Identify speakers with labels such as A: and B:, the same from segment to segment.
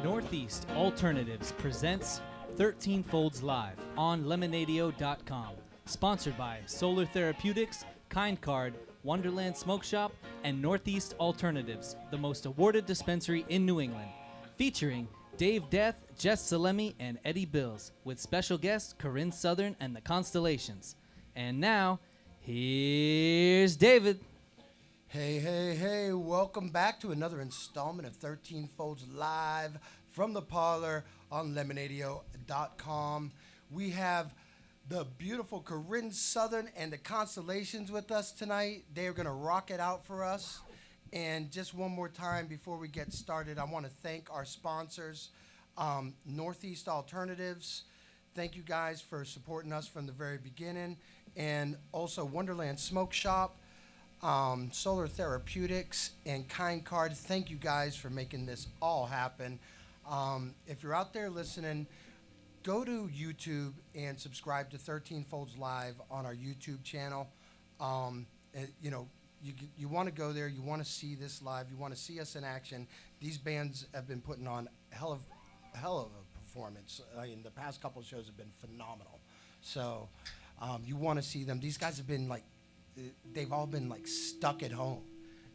A: Northeast Alternatives presents 13 Folds Live on Lemonadio.com. Sponsored by Solar Therapeutics, Kind Card, Wonderland Smoke Shop, and Northeast Alternatives, the most awarded dispensary in New England. Featuring Dave Death, Jess Salemi, and Eddie Bills, with special guest Corinne Southern and the Constellations. And now, here's David.
B: Hey, welcome back to another installment of 13 Folds Live from the Parlour on Lemonadio.com. We have the beautiful Corinne Southern and the Constellations with us tonight. They're going to rock it out for us. And just one more time before we get started, I want to thank our sponsors, Northeast Alternatives. Thank you guys for supporting us from the very beginning. And also Wonderland Smoke Shop, Solar Therapeutics, and Kind Card. Thank you guys for making this all happen. If you're out there listening, go to YouTube and subscribe to 13 Folds Live on our YouTube channel. You want to go there. You want to see this live. You want to see us in action. These bands have been putting on hell of a performance. The past couple of shows have been phenomenal. So you want to see them. These guys have been they've all been stuck at home.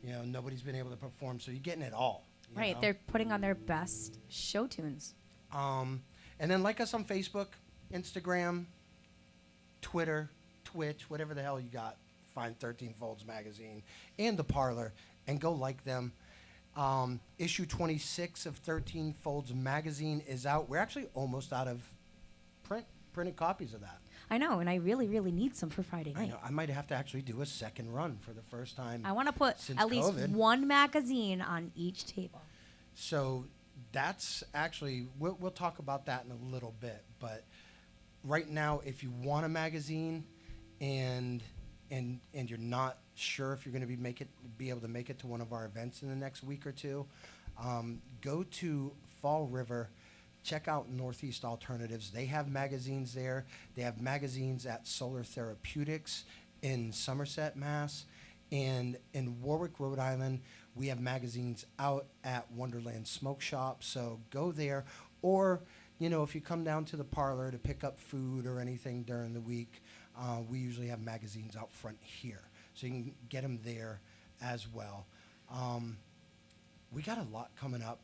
B: Nobody's been able to perform, so you're getting it all.
C: Right, they're putting on their best show tunes.
B: And then like us on Facebook, Instagram, Twitter, Twitch, whatever the hell you got. Find 13 Folds Magazine and the Parlour, and go like them. Issue 26 of 13 Folds Magazine is out. We're actually almost out of printed copies of that.
C: I know, and I really, really need some for Friday night.
B: I know. I might have to actually do a second run for the first time.
C: I want to put at least one magazine on each table.
B: So that's actually, we'll talk about that in a little bit. But right now, if you want a magazine and you're not sure if you're going to be able to make it to one of our events in the next week or two, go to Fall River. Check out Northeast Alternatives. They have magazines there. They have magazines at Solar Therapeutics in Somerset, Mass. And in Warwick, Rhode Island, we have magazines out at Wonderland Smoke Shop. So go there. Or, if you come down to the Parlour to pick up food or anything during the week, we usually have magazines out front here. So you can get them there as well. We got a lot coming up.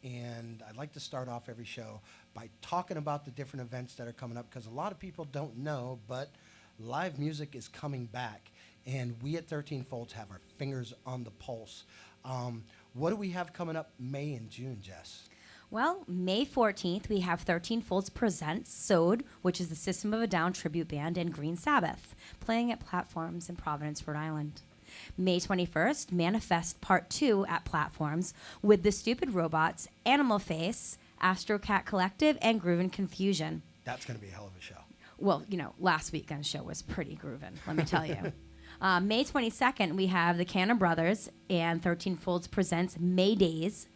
B: And I'd like to start off every show by talking about the different events that are coming up, because a lot of people don't know, but live music is coming back. And we at 13 Folds have our fingers on the pulse. What do we have coming up May and June, Jess?
C: Well, May 14th, we have 13 Folds Presents Sewed, which is the System of a Down tribute band, and Green Sabbath, playing at Platforms in Providence, Rhode Island. May 21st, Manifest Part 2 at Platforms with The Stupid Robots, Animal Face, Astro Cat Collective, and Groovin' Confusion.
B: That's going to be a hell of a show.
C: Well, last weekend's show was pretty groovin', let me tell you. May 22nd, we have the Cannon Brothers and 13 Folds Presents May Days,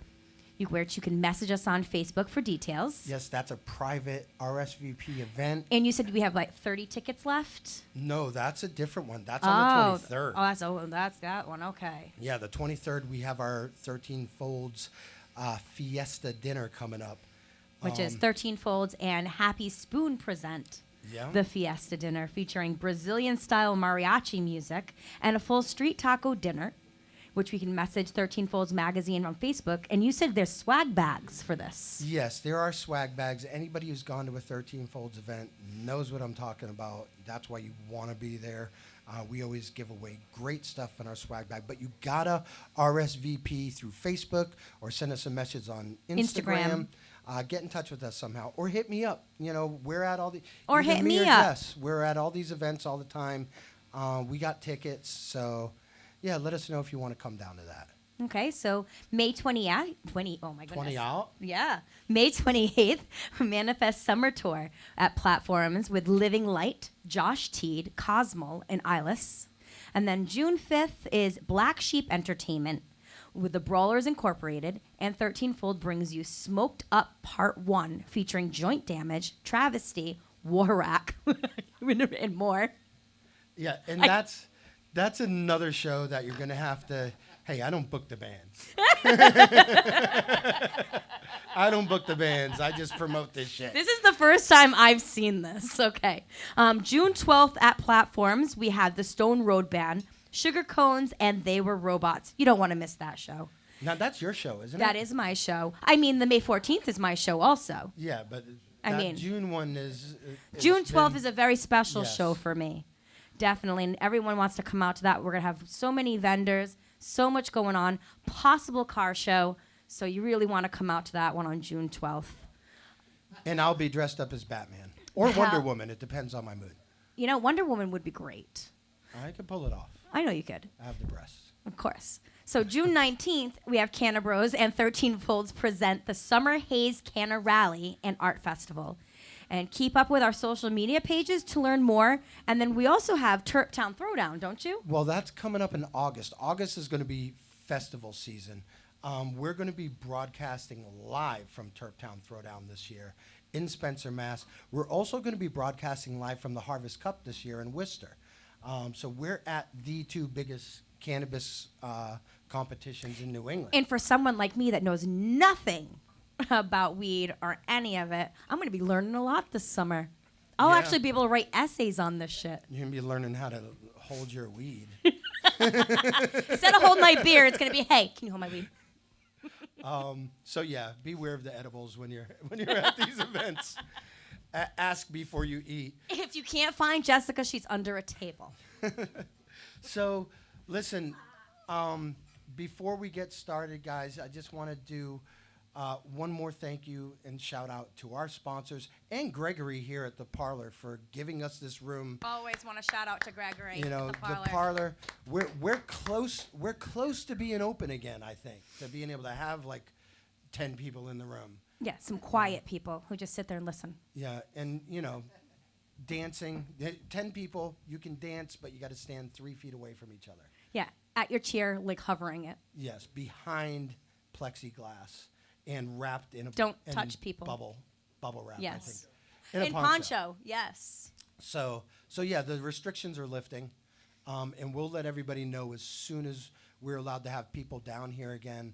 C: which you can message us on Facebook for details.
B: Yes, that's a private RSVP event.
C: And you said we have like 30 tickets left?
B: No, that's a different one. That's on the 23rd.
C: That's that one. Okay.
B: Yeah, the 23rd, we have our 13 Folds Fiesta dinner coming up.
C: Which is 13 Folds and Happy Spoon present the Fiesta dinner, featuring Brazilian-style mariachi music and a full street taco dinner, which we can message 13 Folds Magazine on Facebook. And you said there's swag bags for this.
B: Yes, there are swag bags. Anybody who's gone to a 13 Folds event knows what I'm talking about. That's why you want to be there. We always give away great stuff in our swag bag, but you gotta RSVP through Facebook or send us a message on Instagram. Get in touch with us somehow, or hit me up. We're at all the
C: or hit me up.
B: Yes, we're at all these events all the time. We got tickets, so yeah, let us know if you want to come down to that.
C: Okay, so May 20th, oh my goodness.
B: 20 out?
C: Yeah. May 28th, Manifest Summer Tour at Platforms with Living Light, Josh Teed, Cosmo, and Ilis. And then June 5th is Black Sheep Entertainment with the Brawlers Incorporated, and 13 Fold brings you Smoked Up Part 1, featuring Joint Damage, Travesty, Warrack, and more.
B: Yeah, and that's another show that you're going to have to... Hey, I don't book the bands. I don't book the bands. I just promote this shit.
C: This is the first time I've seen this. Okay. June 12th at Platforms, we have the Stone Road Band, Sugar Cones, and They Were Robots. You don't want to miss that show.
B: Now, that's your show, isn't it?
C: That is my show. I mean, the May 14th is my show also.
B: Yeah, but June one is...
C: June 12th is a very special show for me. Definitely. And everyone wants to come out to that. We're going to have so many vendors, so much going on, possible car show. So you really want to come out to that one on June 12th.
B: And I'll be dressed up as Batman. Or Wonder Woman. It depends on my mood.
C: Wonder Woman would be great.
B: I could pull it off.
C: I know you could.
B: I have the breasts.
C: Of course. So June 19th, we have Canna Bros and 13 Folds present the Summer Haze Canna Rally and Art Festival. And keep up with our social media pages to learn more. And then we also have Turptown Throwdown, don't you?
B: Well, that's coming up in August. August is going to be festival season. We're going to be broadcasting live from Turptown Throwdown this year in Spencer, Mass. We're also going to be broadcasting live from the Harvest Cup this year in Worcester. So we're at the two biggest cannabis competitions in New England.
C: And for someone like me that knows nothing about weed or any of it, I'm going to be learning a lot this summer. I'll actually be able to write essays on this shit.
B: You're going to be learning how to hold your weed.
C: Instead of hold my beer, it's going to be, hey, can you hold my weed?
B: So yeah, beware of the edibles when you're at these events. Ask before you eat.
C: If you can't find Jessica, she's under a table.
B: So, listen, before we get started, guys, I just want to do one more thank you and shout out to our sponsors and Gregory here at the Parlour for giving us this room.
C: Always want to shout out to Gregory.
B: The Parlour. We're close to being open again, I think, to being able to have like 10 people in the room.
C: Yeah, some quiet people who just sit there and listen.
B: Yeah, and dancing. 10 people, you can dance, but you got to stand 3 feet away from each other.
C: Yeah, at your chair, like hovering it.
B: Yes, behind plexiglass and wrapped in a
C: don't touch people.
B: Bubble wrap.
C: Yes,
B: I think.
C: In poncho. Yes.
B: So yeah, the restrictions are lifting, and we'll let everybody know as soon as we're allowed to have people down here again.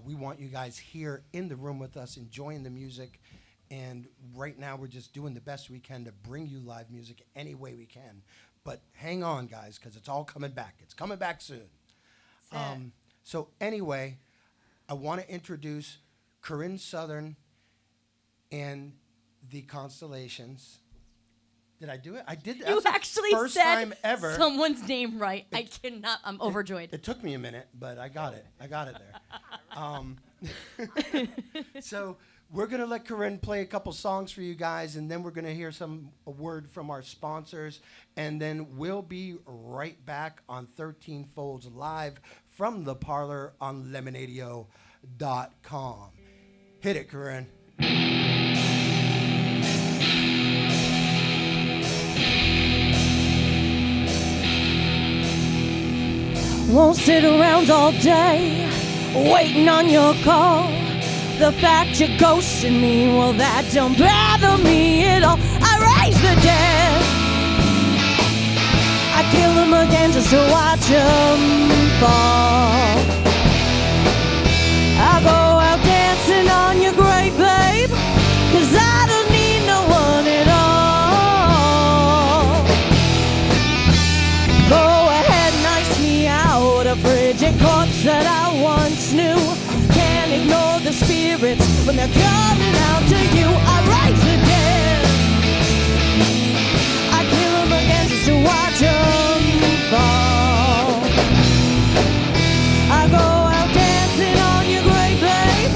B: We want you guys here in the room with us, enjoying the music. And right now, we're just doing the best we can to bring you live music any way we can. But hang on, guys, because it's all coming back. It's coming back soon. So anyway, I want to introduce Corinne Southern and the Constellations. Did I do it? I did.
C: You actually
B: first
C: said
B: time ever.
C: Someone's name right. I cannot. I'm overjoyed.
B: It took me a minute, but I got it. I got it there. So We're going to let Corinne play a couple songs for you guys, and then we're going to hear a word from our sponsors, and then we'll be right back on 13 Folds Live from the Parlour on Lemonadio.com. Hit it, Corinne.
D: Won't sit around all day waiting on your call. The fact you're ghosting me, well, that don't bother me at all. I raise the dead, I kill them again just to watch them fall. I go out dancing on your grave, babe, 'cause I don't need no one at all. Go ahead and ice me out, a frigid corpse that I once knew. Can't ignore the spirits when they're coming out to you. I raise the dead, I kill them again just to watch them fall. I go out dancing on your grave, babe,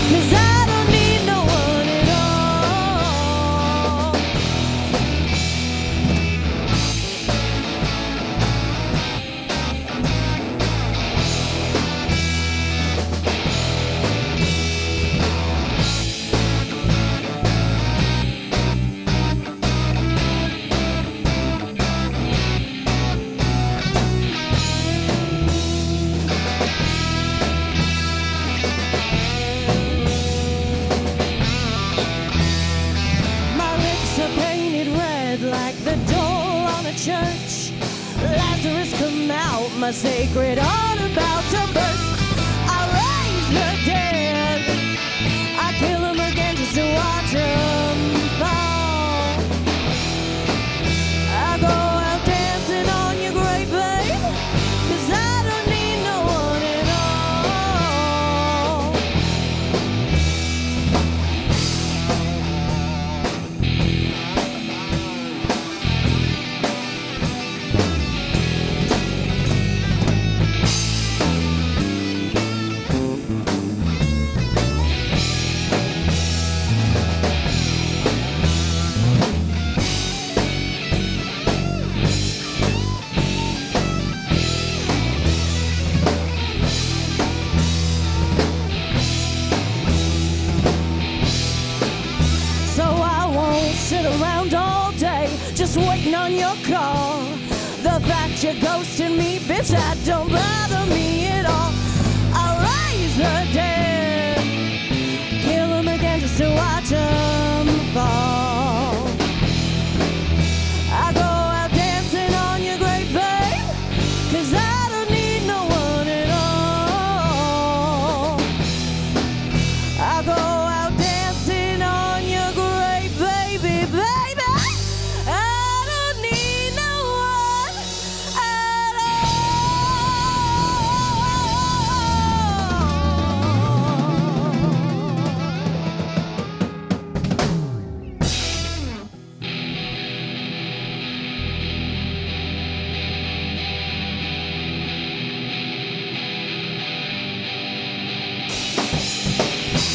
D: 'cause I don't need no one at all. My lips are painted red like the door on a church. Lazarus, come out, my sacred heart about to burst. I raise the dead, I kill them again just to watch them fall. I go out dancing on your grave, babe, 'cause I don't need no one at all. So I won't sit around all day just waiting on your call. The fact you're ghosting me, bitch, that don't bother me at all. I raise the dead, kill them again just to watch them fall. I go out dancing on your grave, babe, 'cause I don't need no one at all. I go out dancing on your grave, baby, baby. I don't need no one at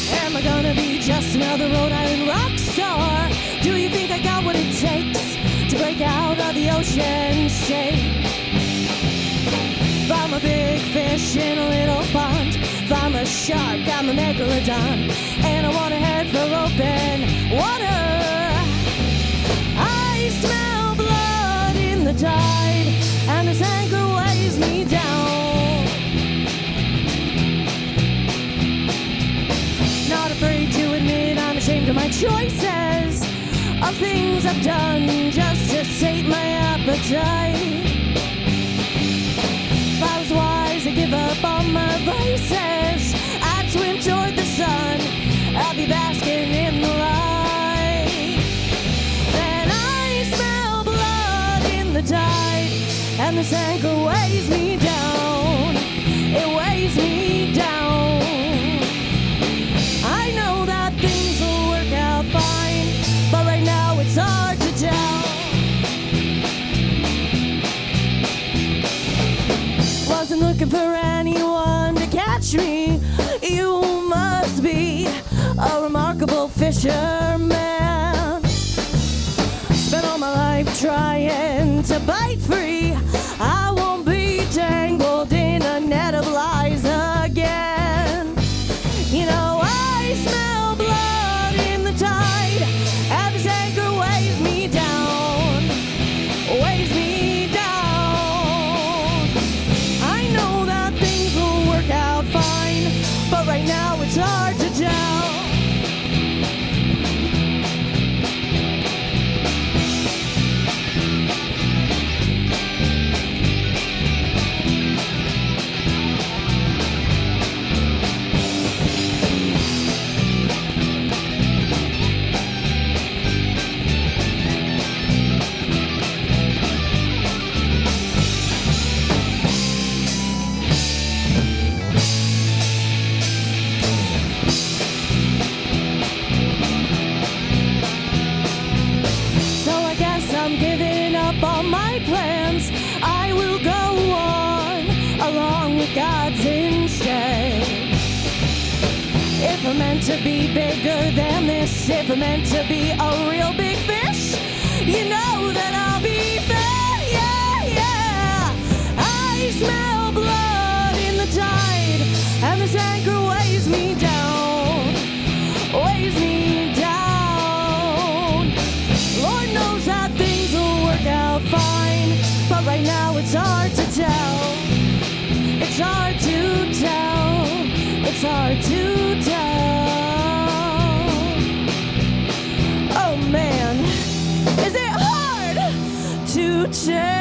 D: Am I gonna be just another Rhode Island rock star? Do you think I got what it takes to break out of the ocean state? If I'm a big fish in a little pond, if I'm a shark, I'm a megalodon, and I wanna head for open water. I smell blood in the tide, and this anchor weighs me down. Not afraid to admit I'm ashamed of my choices, of things I've done just to sate my appetite. If I was wise, I'd give up all my vices. I'd swim toward the sun, I'd be basking in the light. Then I smell blood in the tide, and this anchor weighs me down. It weighs me down. I know that things will work out fine, but right now it's hard to tell. Wasn't looking for anyone to catch me. You must be a remarkable fisherman. Spent all my life trying to bite free. I won't be tangled in a net of lies again. You know, I smell blood in the tide, and this anchor weighs me down, weighs me down. I know that things will work out fine, but right now it's hard to tell. I'm giving up all my plans. I will go on along with God's instead. If I'm meant to be bigger than this, if I'm meant to be a real big fish, you know that I'll be fair, yeah, yeah. I smell blood in the tide, and this anchor weighs me down, weighs me down. Lord knows that things will work out fine, but right now it's hard to tell. It's hard to tell. It's hard to tell. Oh man, is it hard to tell?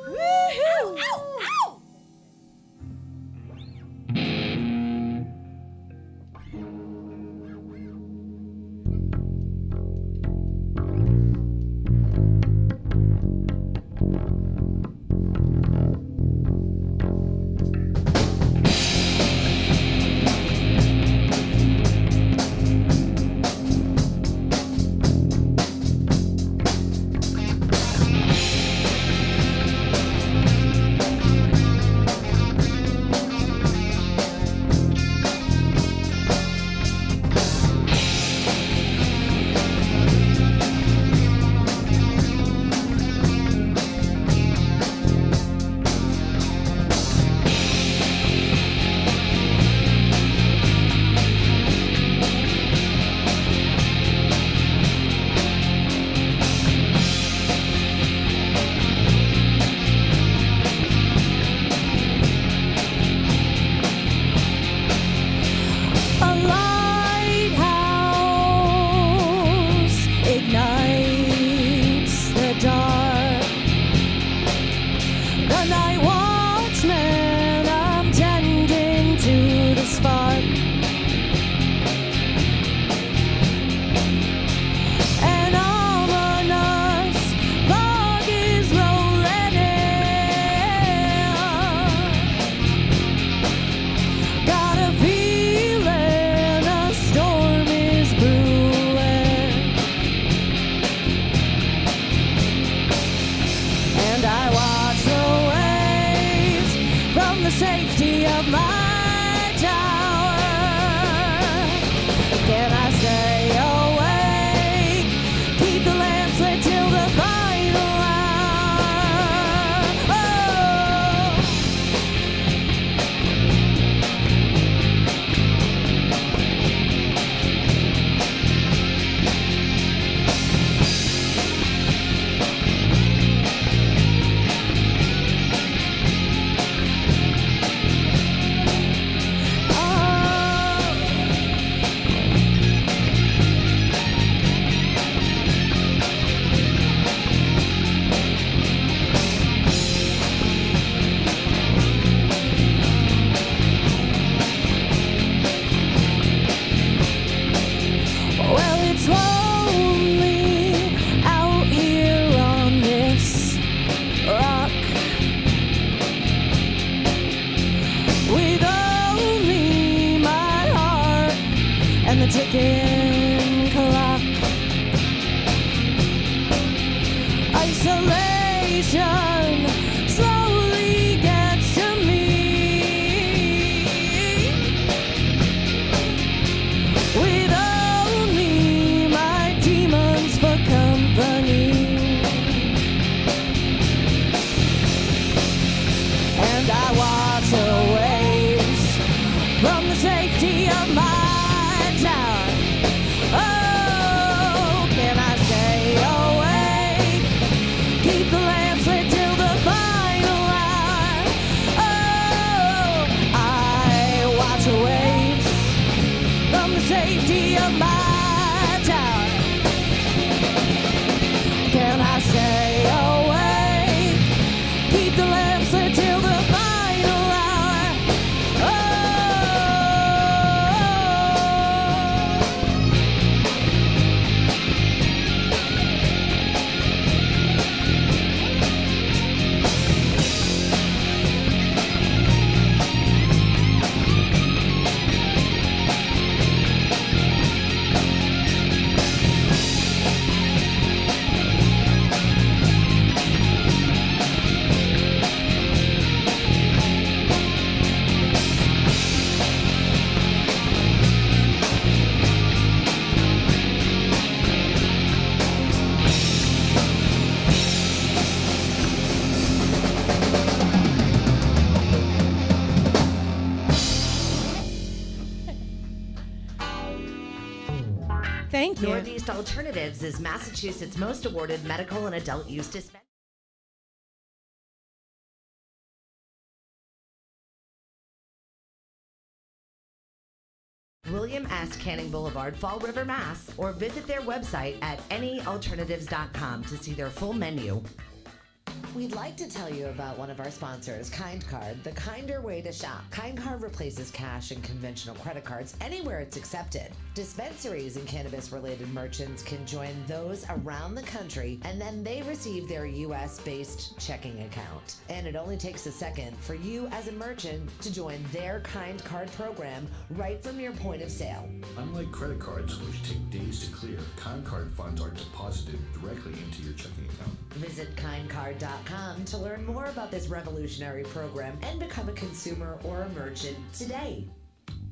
D: Woo-hoo. Ow, ow. Safety of my tower. Can I stay awake? Keep the lamps lit till the final hour. Oh. Ticking clock. Isolation slowly gets of my tower. Can I stay awake? Keep the lamps until the final hour. Oh. Thank you.
E: Northeast Alternatives is Massachusetts' most awarded medical and adult use dispensary. William S. Canning Boulevard, Fall River, Mass. Or visit their website at anyalternatives.com to see their full menu. We'd like to tell you about one of our sponsors, Kind Card, the kinder way to shop. Kind Card replaces cash and conventional credit cards anywhere it's accepted. Dispensaries and cannabis-related merchants can join those around the country, and then they receive their U.S.-based checking account. And it only takes a second for you as a merchant to join their Kind Card program right from your point of sale.
F: Unlike credit cards, which take days to clear, Kind Card funds are deposited directly into your checking account.
E: Visit kindcard.com to learn more about this revolutionary program and become a consumer or a merchant today.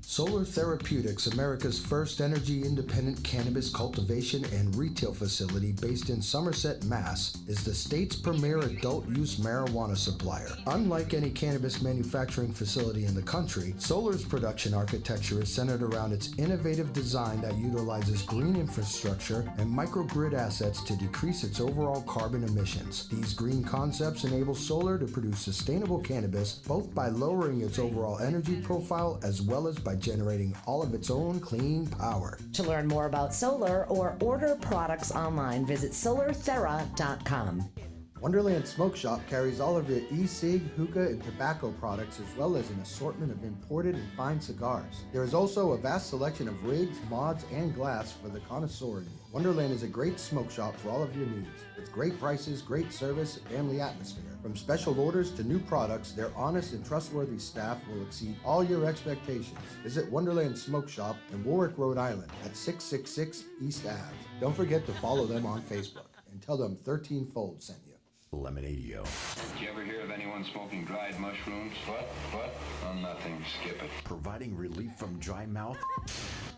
B: Solar Therapeutics, America's first energy-independent cannabis cultivation and retail facility based in Somerset, Mass., is the state's premier adult-use marijuana supplier. Unlike any cannabis manufacturing facility in the country, Solar's production architecture is centered around its innovative design that utilizes green infrastructure and microgrid assets to decrease its overall carbon emissions. These green concepts enable Solar to produce sustainable cannabis both by lowering its overall energy profile as well as by generating all of its own clean power.
E: To learn more about solar or order products online, visit solarthera.com.
B: Wonderland Smoke Shop carries all of your e-cig, hookah, and tobacco products as well as an assortment of imported and fine cigars. There is also a vast selection of rigs, mods, and glass for the connoisseur. Wonderland is a great smoke shop for all of your needs. With great prices, great service, and family atmosphere. From special orders to new products, their honest and trustworthy staff will exceed all your expectations. Visit Wonderland Smoke Shop in Warwick, Rhode Island at 666 East Ave. Don't forget to follow them on Facebook and tell them 13 Fold sent you.
F: Lemonadio.
G: Did you ever hear of anyone smoking dried mushrooms? What? Oh, nothing. Skip it.
F: Providing relief from dry mouth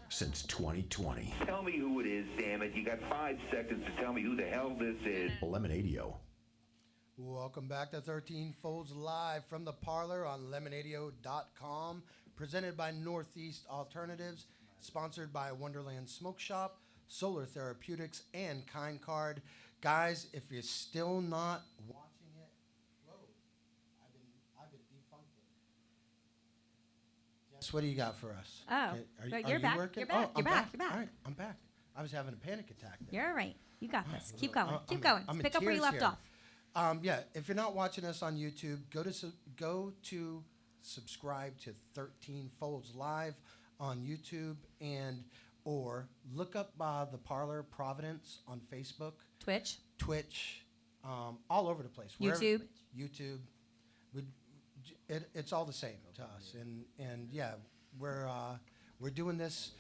F: since 2020.
H: Tell me who it is, damn it. You got 5 seconds to tell me who the hell this is.
F: Lemonadio.
B: Welcome back to 13 Folds Live from the Parlour on Lemonadio.com. Presented by Northeast Alternatives. Sponsored by Wonderland Smoke Shop, Solar Therapeutics, and Kind Card. Guys, if you're still not watching it, whoa, I've been defuncted. Jess, what do you got for us?
C: Oh, you're back.
B: Working?
C: You're back.
B: Oh, I'm
C: You're back. You're back.
B: All right, I'm back. I was having a panic attack there.
C: You're all right. You got this. Keep going. Keep going.
B: I'm in
C: Pick up where you
B: tears
C: left
B: here.
C: off.
B: Yeah, if you're not watching us on YouTube, go to subscribe to 13 Folds Live on YouTube or look up the Parlour Providence on Facebook, Twitch, all over the place.
C: YouTube.
B: YouTube. It's all the same to us, and yeah, we're doing this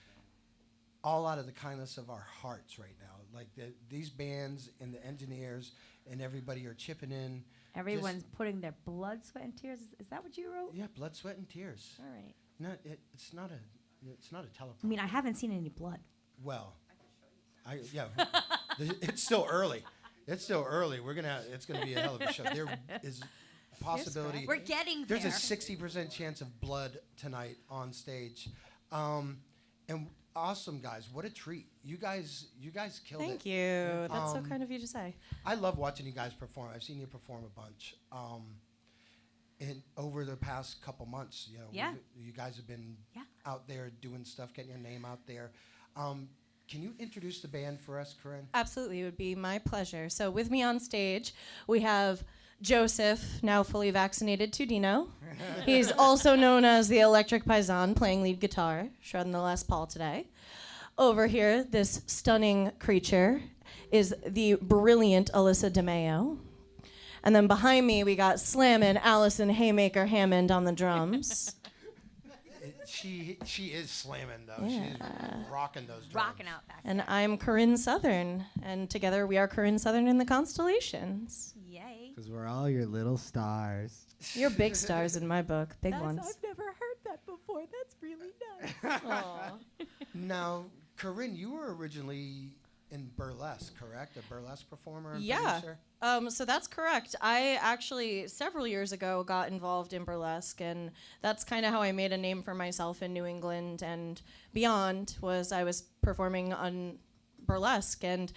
B: all out of the kindness of our hearts right now. Like these bands and the engineers and everybody are chipping in.
C: Everyone's putting their blood, sweat, and tears. Is that what you wrote?
B: Yeah, blood, sweat, and tears.
C: All right.
B: No, it's not a teleprompter.
C: I mean, I haven't seen any blood.
B: Well, it's still early. It's still early. It's gonna be a hell of a show. There is a possibility.
C: We're getting there.
B: There's a 60% chance of blood tonight on stage, and awesome guys. What a treat. You guys killed it.
I: Thank you. That's so kind of you to say.
B: I love watching you guys perform. I've seen you perform a bunch. And over the past couple months, you guys have been out there doing stuff, getting your name out there. Can you introduce the band for us, Corinne?
I: Absolutely, it would be my pleasure. So with me on stage, we have Joseph, now fully vaccinated Tudino. He's also known as the Electric Paisan, playing lead guitar, shredding the Les Paul today. Over here, this stunning creature is the brilliant Alyssa DeMeo. And then behind me, we got Slammin' Allison Haymaker Hammond on the drums.
B: She is slamming though. Yeah. She's rocking those drums.
C: Rocking out back
I: And I'm Corinne Southern, and together we are Corinne Southern in the Constellations.
C: Yay.
J: Because we're all your little stars.
I: You're big stars in my book, big ones.
D: I've never heard that before. That's really nice.
B: Now, Corinne, you were originally in burlesque, correct? A burlesque performer and
I: Yeah.
B: producer?
I: So that's correct. I actually, several years ago, got involved in burlesque, and that's kind of how I made a name for myself in New England and beyond, was I was performing on burlesque. And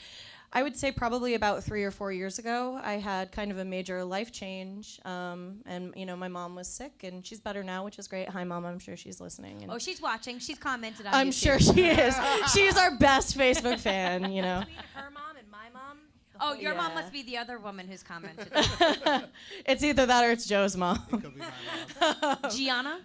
I: I would say probably about 3 or 4 years ago, I had kind of a major life change. And, you know, my mom was sick, and she's better now, which is great. Hi, Mom. I'm sure she's listening. And
C: Oh, she's watching. She's commented on
I: I'm
C: YouTube.
I: sure she is. She's our best Facebook fan, you know.
C: Between her mom and my mom. Oh, your mom must be the other woman who's commented.
I: It's either that or it's Joe's mom.
J: It could be my mom.
C: Gianna?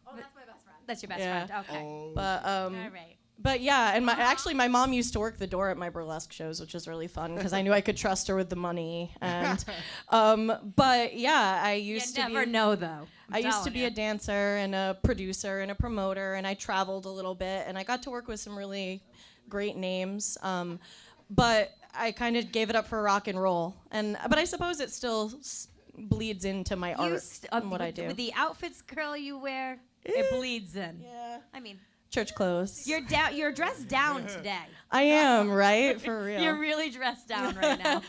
C: Oh, that's my best friend. That's your best
I: Yeah.
C: friend. Okay.
J: Oh.
I: But
C: All right.
I: But yeah, and my mom used to work the door at my burlesque shows, which was really fun because I knew I could trust her with the money. And but yeah, I used
C: You
I: to
C: never
I: be,
C: know though.
I: I used to be a dancer and a producer and a promoter, and I traveled a little bit, and I got to work with some really great names. But I kind of gave it up for rock and roll, but I suppose it still bleeds into my art and what I do.
C: With the outfits, girl, you wear, it bleeds in.
I: Yeah.
C: I mean,
I: Church clothes.
C: you're down. You're dressed down today.
I: I am, right? For real.
C: You're really dressed down right now.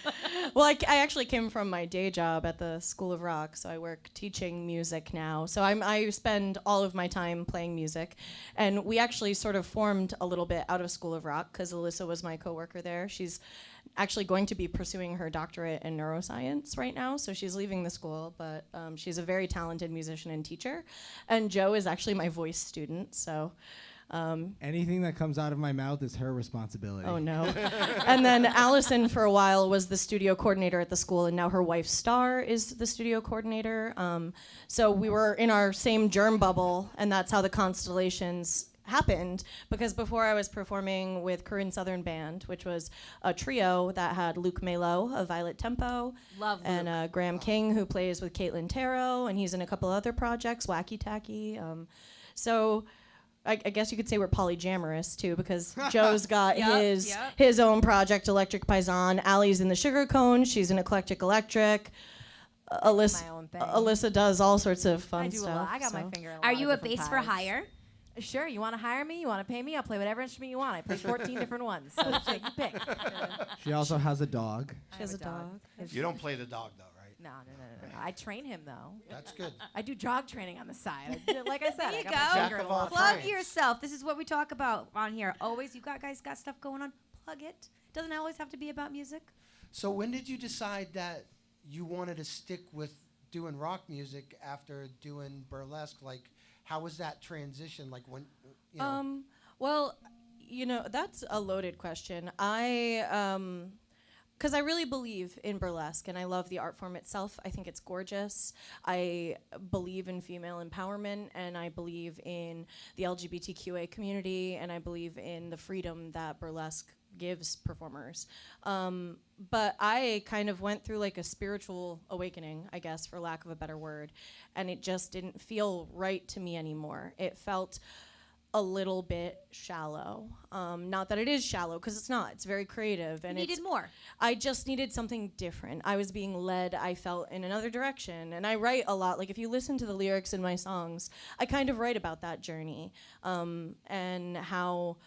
I: Well, I actually came from my day job at the School of Rock, so I work teaching music now. So I spend all of my time playing music, and we actually sort of formed a little bit out of School of Rock because Alyssa was my coworker there. She's actually going to be pursuing her doctorate in neuroscience right now, so she's leaving the school, but she's a very talented musician and teacher. And Joe is actually my voice student, so...
J: Anything that comes out of my mouth is her responsibility.
I: Oh no. And then Allison for a while was the studio coordinator at the school, and now her wife Star is the studio coordinator. So we were in our same germ bubble, and that's how the Constellations happened, because before I was performing with Corinne Southern Band, which was a trio that had Luke Malo of Violet Tempo,
C: Love
I: and Graham King, who plays with Caitlin Tarot, and he's in a couple other projects, Wacky Tacky. So I guess you could say we're polyamorous too, because Joe's got his own project, Electric Paisan. Allie's in the Sugar Cone. She's in Eclectic Electric. Alyssa does all sorts of fun stuff.
D: I got my finger in a lot
C: Are
D: of
C: you a
D: different
C: bass for
D: pies.
C: hire?
D: Sure, you want to hire me? You want to pay me? I'll play whatever instrument you want. I play 14 different ones, so take your pick.
J: She also has a dog.
I: She has a dog.
B: You don't play the dog though, right?
D: No. I train him though.
B: That's good.
D: I do dog training on the side. Like I said,
C: There
D: I
C: you
D: got
C: go.
D: my
B: Jack
D: finger in
B: of
D: a lot
B: all
D: of
C: Plug
B: trades.
C: yourself. This is what we talk about on here. Always, you guys got stuff going on. Plug it. Doesn't always have to be about music.
B: So when did you decide that you wanted to stick with doing rock music after doing burlesque? Like, how was that transition? Like when, you know?
I: Well, you know, that's a loaded question. Because I really believe in burlesque, and I love the art form itself. I think it's gorgeous. I believe in female empowerment, and I believe in the LGBTQA community, and I believe in the freedom that burlesque gives performers. But I kind of went through like a spiritual awakening, I guess, for lack of a better word, and it just didn't feel right to me anymore. It felt a little bit shallow. Not that it is shallow, because it's not. It's very creative. And
C: Needed more.
I: I just needed something different. I was being led, I felt, in another direction. And I write a lot. Like, if you listen to the lyrics in my songs, I kind of write about that journey and how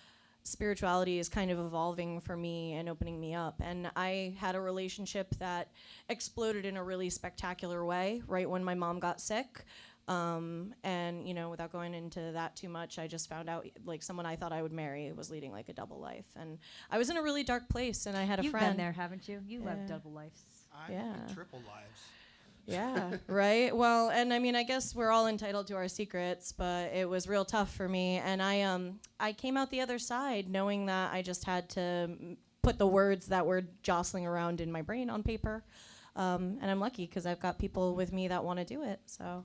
I: spirituality is kind of evolving for me and opening me up. And I had a relationship that exploded in a really spectacular way right when my mom got sick. And, you know, without going into that too much, I just found out, like, someone I thought I would marry was leading, like, a double life. And I was in a really dark place, and I had a
C: You've
I: friend.
C: been there, haven't you? You love double lives.
B: I
I: Yeah.
B: did triple lives.
I: Yeah, right. Well, and I mean, I guess we're all entitled to our secrets, but it was real tough for me. And I came out the other side knowing that I just had to put the words that were jostling around in my brain on paper. And I'm lucky because I've got people with me that want to do it. So.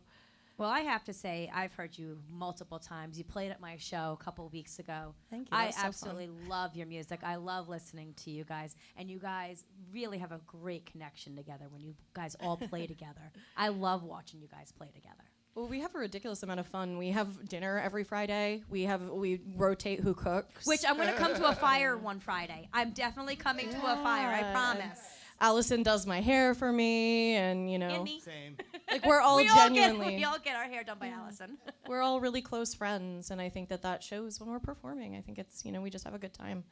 C: Well, I have to say, I've heard you multiple times. You played at my show a couple weeks ago.
I: Thank you.
C: I
I: That was so
C: absolutely love your music. I love listening to you guys. And you guys really have a great connection together when you guys all play together. I love watching you guys play together.
I: Well, we have a ridiculous amount of fun. We have dinner every Friday. We rotate who cooks.
C: Which I'm going to come to a fire one Friday. I'm definitely coming to a fire, I promise.
I: Allison does my hair for me, and
C: And me.
J: Same.
I: like we're all
C: we
I: genuinely.
C: all get our hair done by Allison.
I: We're all really close friends, and I think that shows when we're performing. I think it's we just have a good time.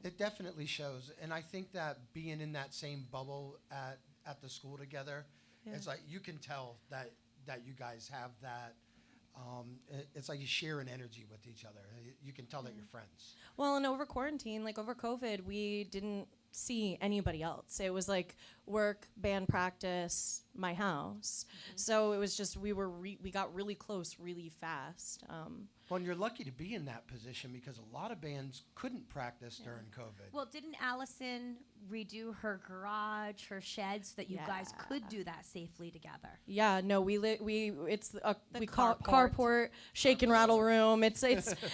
B: It definitely shows, and I think that being in that same bubble at the school together, it's like you can tell that you guys have that. It's like you share an energy with each other. You can tell that you're friends.
I: Well, and over quarantine, like over COVID, we didn't see anybody else. It was like work, band practice, my house. So it was just we got really close really fast.
B: Well, and you're lucky to be in that position because a lot of bands couldn't practice during COVID.
C: Well, didn't Allison redo her garage, her shed, so that you guys could do that safely together?
I: Yeah, no, we call it
C: carport.
I: carport, shake and rattle room. It's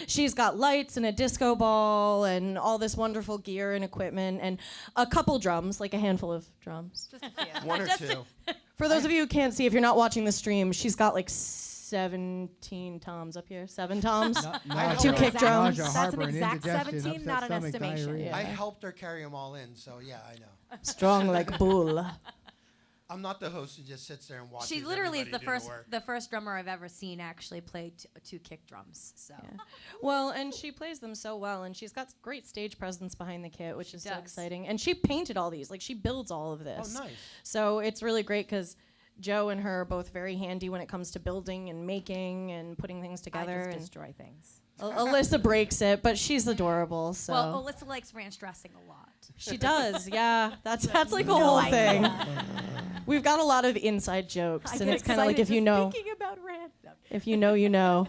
I: she's got lights and a disco ball and all this wonderful gear and equipment and a couple drums, like a handful of drums.
C: Just a few.
B: One or two.
I: For those of you who can't see, if you're not watching the stream, she's got like 17 toms up here, 7 toms, two kick drums.
J: That's
K: an exact 17, not an estimation.
I: Yeah.
B: I helped her carry them all in, so yeah, I know.
I: Strong like bull.
B: I'm not the host who just sits there and watches.
C: She literally is
B: everybody do
C: the first drummer I've ever seen actually play 2 kick drums. So.
I: Yeah. Well, and she plays them so well, and she's got great stage presence behind the kit, which is so exciting. And she painted all these, like she builds all of this.
B: Oh, nice.
I: So it's really great because Joe and her are both very handy when it comes to building and making and putting things together.
C: I just
I: and
C: destroy things.
I: Alyssa breaks it, but she's adorable. So
C: Well, Alyssa likes ranch dressing a lot.
I: she does, yeah. That's like a whole thing. We've got a lot of inside jokes, and it's kind of like if you know,
K: Thinking about ranch.
I: if you know, you know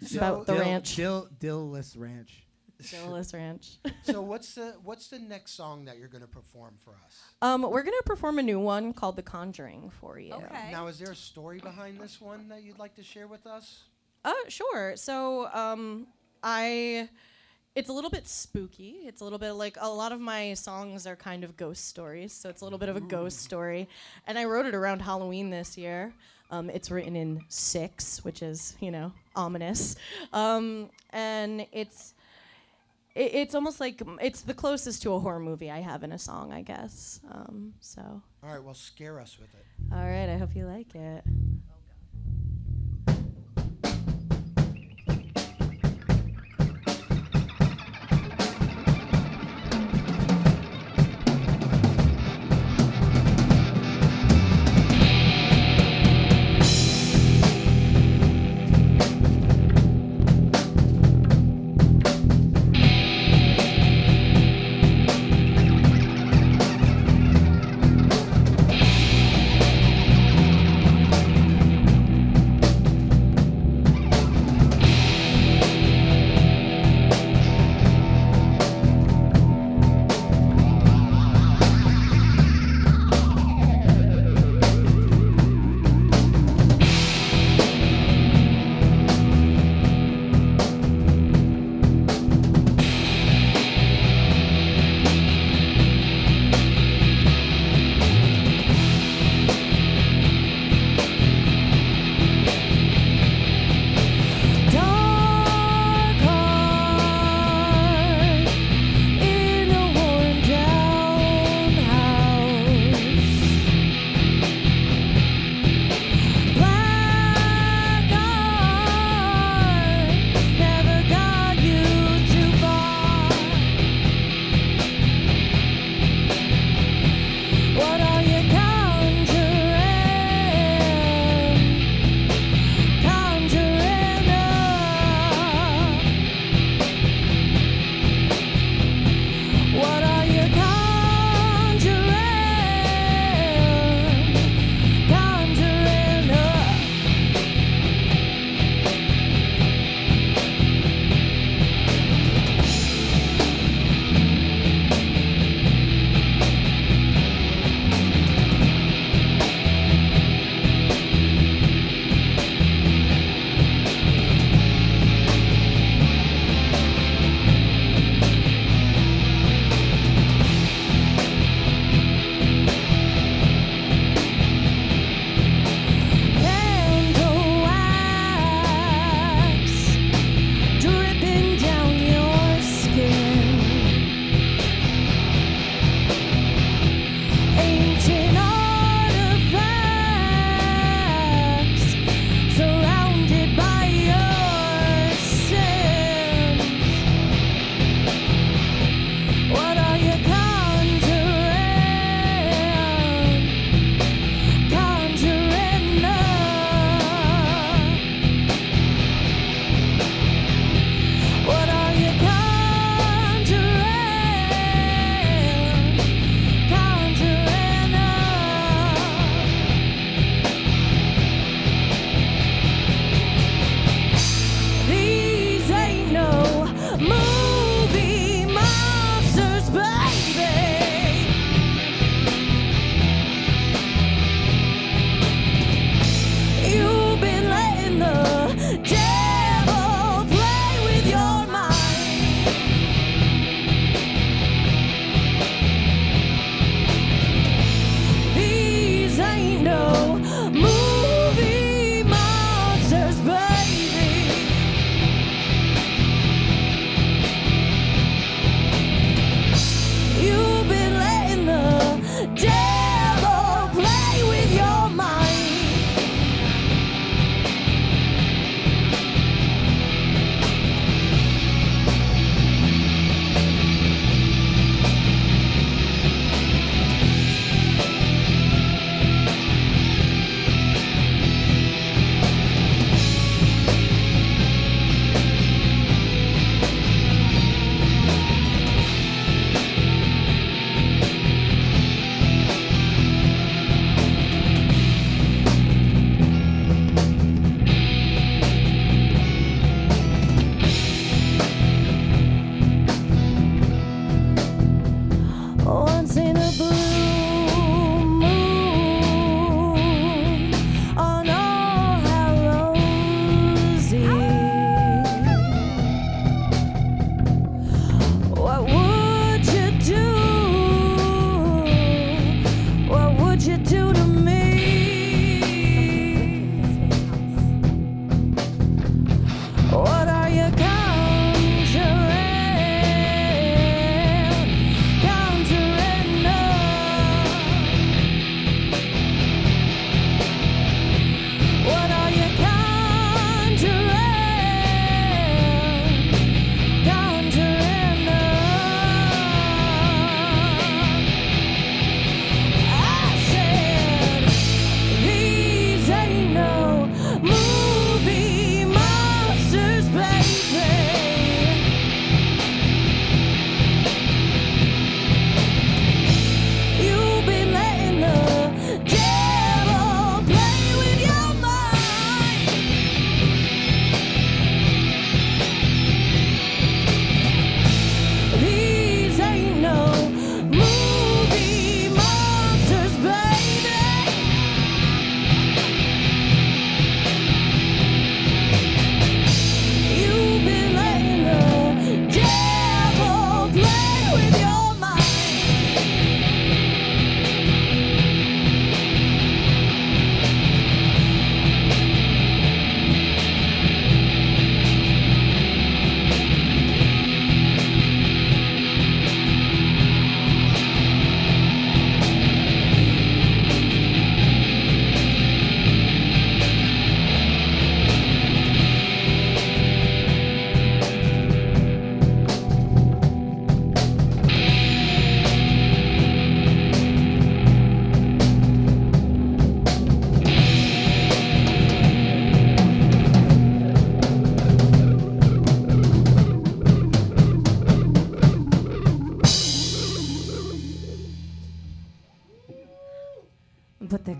B: So-
I: about the ranch,
J: Dillless ranch.
I: Dillis Ranch.
B: So what's the next song that you're going to perform for us?
I: We're gonna perform a new one called "The Conjuring" for you.
C: Okay.
B: Now, is there a story behind this one that you'd like to share with us?
I: Sure. So, it's a little bit spooky. It's a little bit like a lot of my songs are kind of ghost stories. So it's a little bit of a ghost story. And I wrote it around Halloween this year. It's written in 6, which is, ominous. And it's almost like it's the closest to a horror movie I have in a song, I guess. So.
B: All right, well, scare us with it.
I: All right, I hope you like it.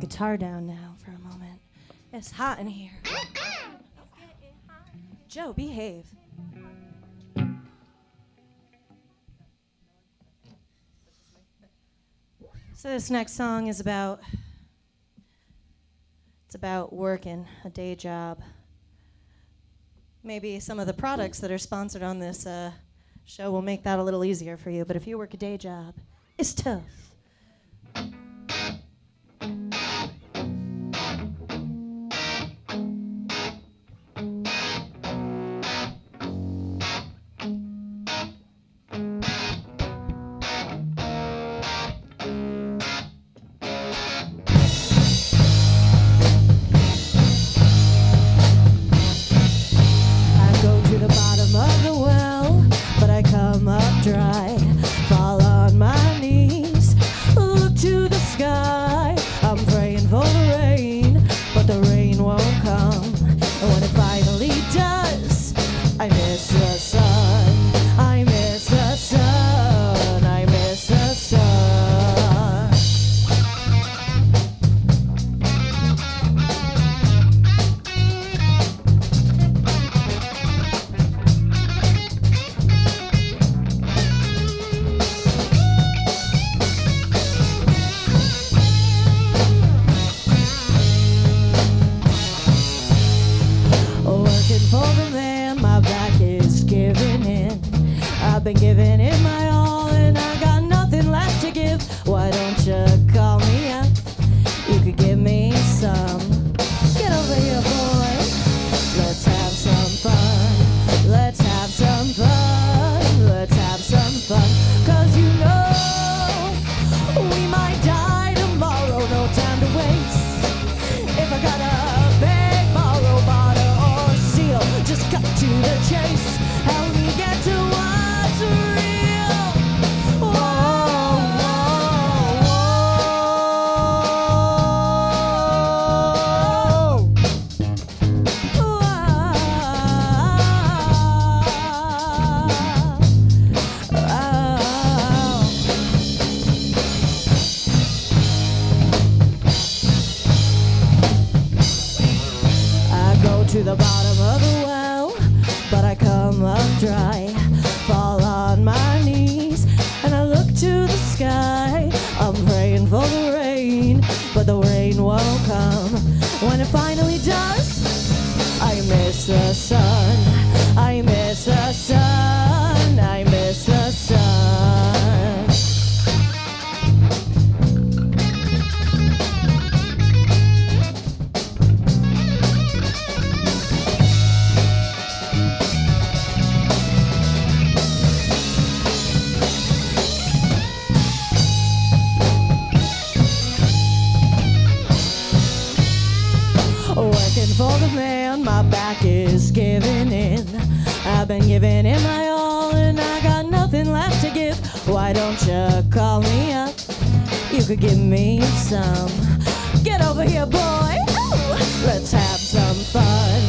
I: guitar down now for a moment. It's hot in here. Joe, behave. So this next song is about working a day job. Maybe some of the products that are sponsored on this show will make that a little easier for you, but if you work a day job, it's tough.
D: Dry, fall on my knees, look to the sky. I'm praying for the rain, but the rain won't come. And when it finally does, I miss the sun. I miss the sun. I miss the sun. I've been giving it my all and I got nothing left to give. Why don't you call me up? You could give me some. Get over here, boy. Let's have some fun. Let's have some fun. Let's have some fun. 'Cause you know we might die tomorrow. No time to waste. If I gotta beg, borrow, barter, or steal, just cut to the chase. Help me get to what's real. Whoa, whoa, whoa. I go to the bottom of the well, but I come up dry, fall on my knees, and I look to the sky. I'm praying for the rain, but the rain won't come. When it finally does, I miss the sun. I miss the sun. I miss the sun. Working for the man, my back is giving in. I've been giving it my all and I got nothing left to give. Why don't you call me up? You could give me some. Get over here, boy. Ooh. Let's have some fun.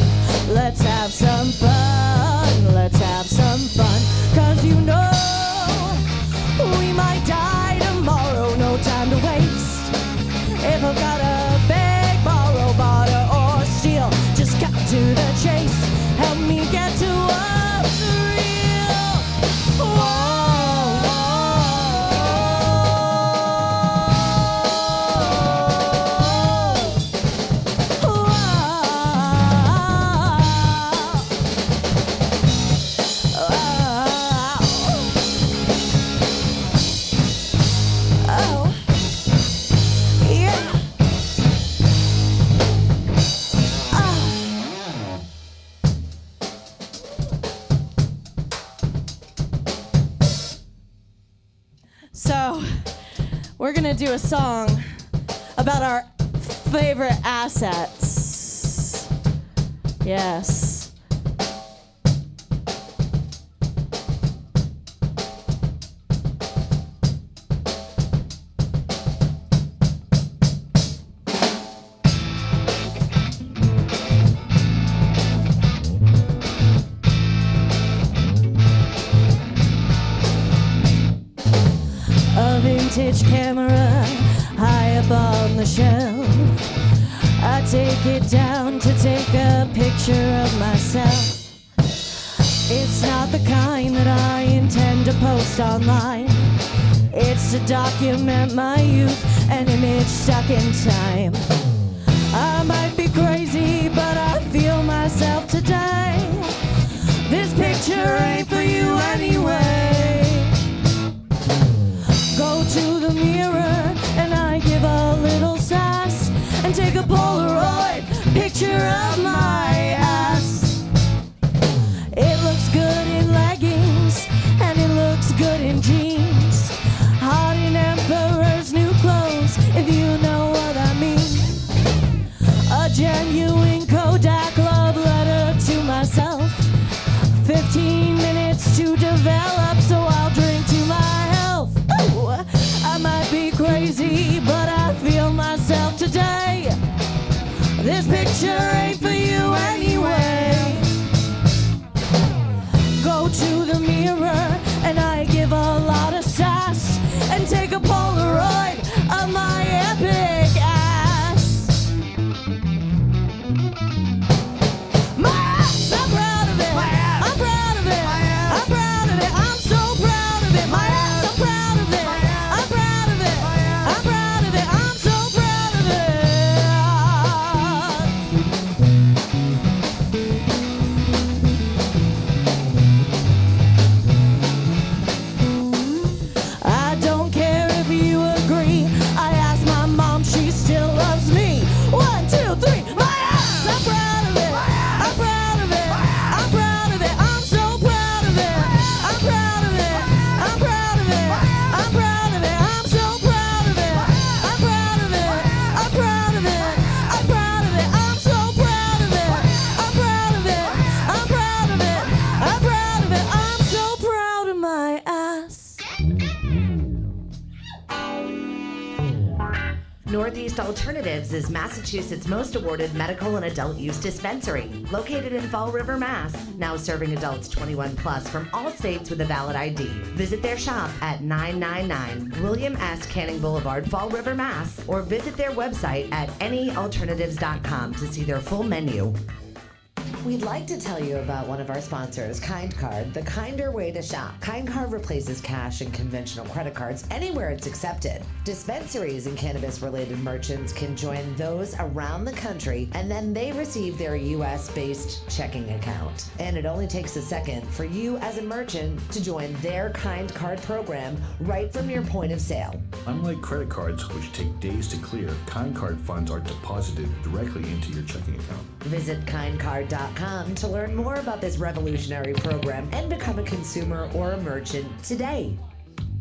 D: Let's have some fun. Let's have some fun. 'Cause you know we might die tomorrow. No time to waste. If I've gotta beg, borrow, barter, or steal, just cut to the chase. Help me get to what's real. Whoa. So, we're gonna do a song about our favorite assets. Yes. A vintage camera high up on the the shelf. I take it down to take a picture of myself. It's not the kind that I intend to post online. It's to document my youth, an image stuck in time. I might be crazy, but I feel myself today. This picture ain't for you anyway. Go to the mirror and I give a little sass and take a Polaroid picture of my ass. It looks good in leggings and it looks good in jeans. Hot in Emperor's new clothes, if you know what I mean. A genuine Kodak love letter to myself. 15 minutes to develop, so I'll drink to my health. Ooh, I might be crazy, but I feel myself today. This picture ain't for you anyway. Go to the mirror and I give a lot of sass and take a Polaroid of my epic ass. My ass, I'm proud of it. I'm proud of it. I'm proud of it. I'm so proud of it. My ass, I'm proud of it. I'm proud of it. I'm proud of it. I'm so proud of it. I don't care if you agree. I asked my mom, she still loves me. 1, 2, 3. My ass, I'm proud of it. I'm proud of it. I'm proud of it. I'm so proud of it. I'm proud of it. I'm proud of it. I'm proud of it. I'm so proud of it. I'm proud of it. I'm proud of it. I'm proud of it. I'm so proud of it. I'm proud of it. I'm proud of it. I'm proud of it. I'm so proud of my ass.
E: Northeast Alternatives is Massachusetts' most awarded medical and adult use dispensary, located in Fall River, Mass. Now serving adults 21 plus from all states with a valid ID. Visit their shop at 999 William S. Canning Boulevard, Fall River, Mass. Or visit their website at anyalternatives.com to see their full menu. We'd like to tell you about one of our sponsors, Kind Card, the kinder way to shop. Kind Card replaces cash and conventional credit cards anywhere it's accepted. Dispensaries and cannabis-related merchants can join those around the country, and then they receive their U.S.-based checking account. And it only takes a second for you as a merchant to join their Kind Card program right from your point of sale.
F: Unlike credit cards, which take days to clear, Kind Card funds are deposited directly into your checking account.
E: Visit kindcard.com to learn more about this revolutionary program and become a consumer or a merchant today.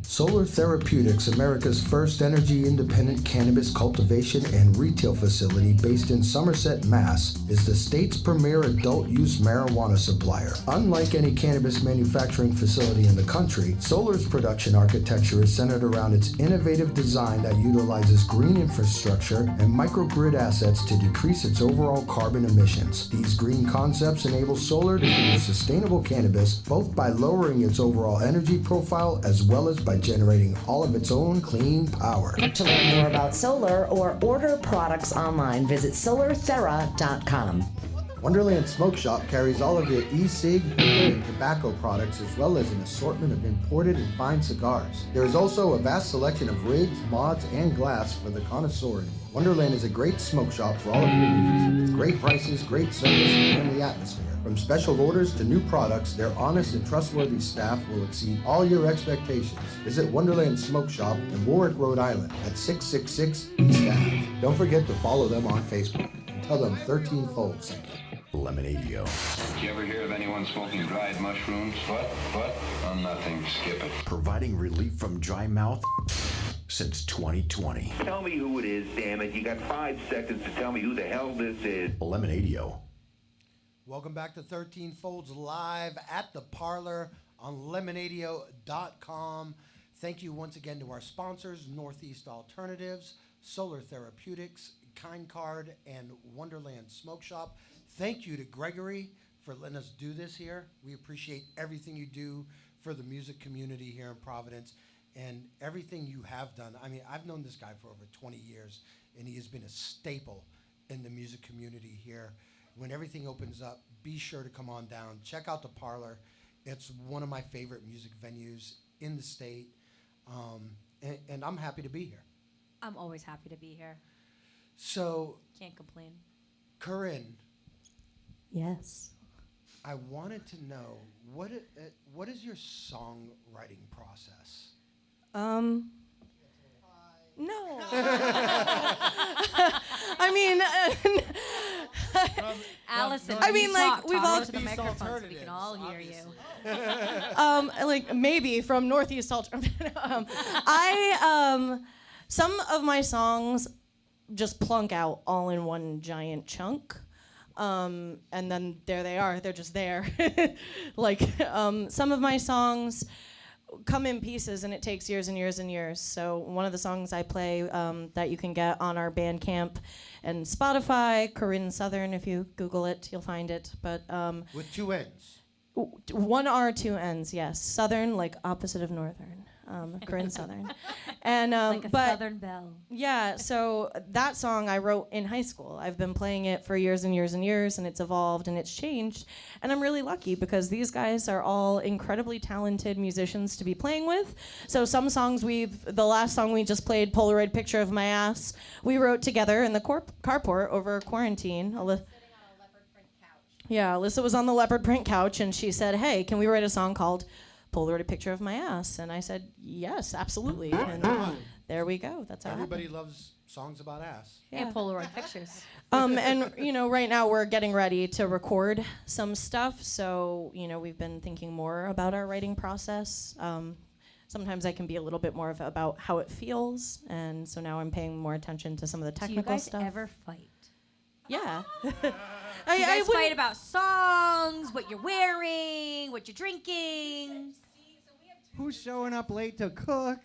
B: Solar Therapeutics, America's first energy-independent cannabis cultivation and retail facility based in Somerset, Mass., is the state's premier adult-use marijuana supplier. Unlike any cannabis manufacturing facility in the country, Solar's production architecture is centered around its innovative design that utilizes green infrastructure and microgrid assets to decrease its overall carbon emissions. These green concepts enable Solar to produce sustainable cannabis both by lowering its overall energy profile as well as by generating all of its own clean power.
E: To learn more about solar or order products online, visit solarthera.com.
B: Wonderland Smoke Shop carries all of your e-cig and tobacco products as well as an assortment of imported and fine cigars. There is also a vast selection of rigs, mods, and glass for the connoisseur. Wonderland is a great smoke shop for all of your needs. Great prices, great service, and friendly atmosphere. From special orders to new products, their honest and trustworthy staff will exceed all your expectations. Visit Wonderland Smoke Shop in Warwick, Rhode Island at 666 East Ave. Don't forget to follow them on Facebook and tell them 13 Folds sent you.
F: Lemonadio.
G: Did you ever hear of anyone smoking dried mushrooms? What? Oh, nothing. Skip it.
F: Providing relief from dry mouth since 2020.
H: Tell me who it is, damn it. You got 5 seconds to tell me who the hell this is.
F: Lemonadio.
B: Welcome back to 13 Folds Live at the Parlour on Lemonadio.com. Thank you once again to our sponsors, Northeast Alternatives, Solar Therapeutics, Kind Card, and Wonderland Smoke Shop. Thank you to Gregory for letting us do this here. We appreciate everything you do for the music community here in Providence and everything you have done. I mean, I've known this guy for over 20 years, and he has been a staple in the music community here. When everything opens up, be sure to come on down. Check out the Parlour. It's one of my favorite music venues in the state, and I'm happy to be here.
C: I'm always happy to be here.
B: So,
C: Can't complain.
B: Corinne,
I: Yes.
B: I wanted to know, what is your songwriting process?
I: No. I mean,
C: Allison,
I: I mean, like, we've all
C: to the microphone so we can all hear you.
I: like maybe from Northeast Alternative. Some of my songs just plunk out all in one giant chunk. And then there they are. They're just there. Like some of my songs come in pieces, and it takes years and years and years. So one of the songs I play that you can get on our Bandcamp and Spotify, Corinne Southern, if you Google it, you'll find it. But
B: With two N's.
I: one R, two N's, yes. Southern, like opposite of Northern. Corinne Southern. And
C: Like a
I: but
C: Southern belle.
I: yeah, so that song I wrote in high school. I've been playing it for years and years and years, and it's evolved and it's changed. And I'm really lucky because these guys are all incredibly talented musicians to be playing with. So some songs the last song we just played, Polaroid Picture of My Ass, we wrote together in the carport over quarantine. Yeah, Alyssa was on the leopard print couch, and she said, hey, can we write a song called Polaroid Picture of My Ass? And I said, yes, absolutely. And there we go. That's how
B: Everybody loves songs about ass.
C: And Polaroid pictures.
I: And, right now we're getting ready to record some stuff. So, we've been thinking more about our writing process. Sometimes I can be a little bit more about how it feels. And so now I'm paying more attention to some of the technical stuff.
C: Do you guys ever fight?
I: Yeah.
C: You guys fight about songs, what you're wearing, what you're drinking.
J: Who's showing up late to cook?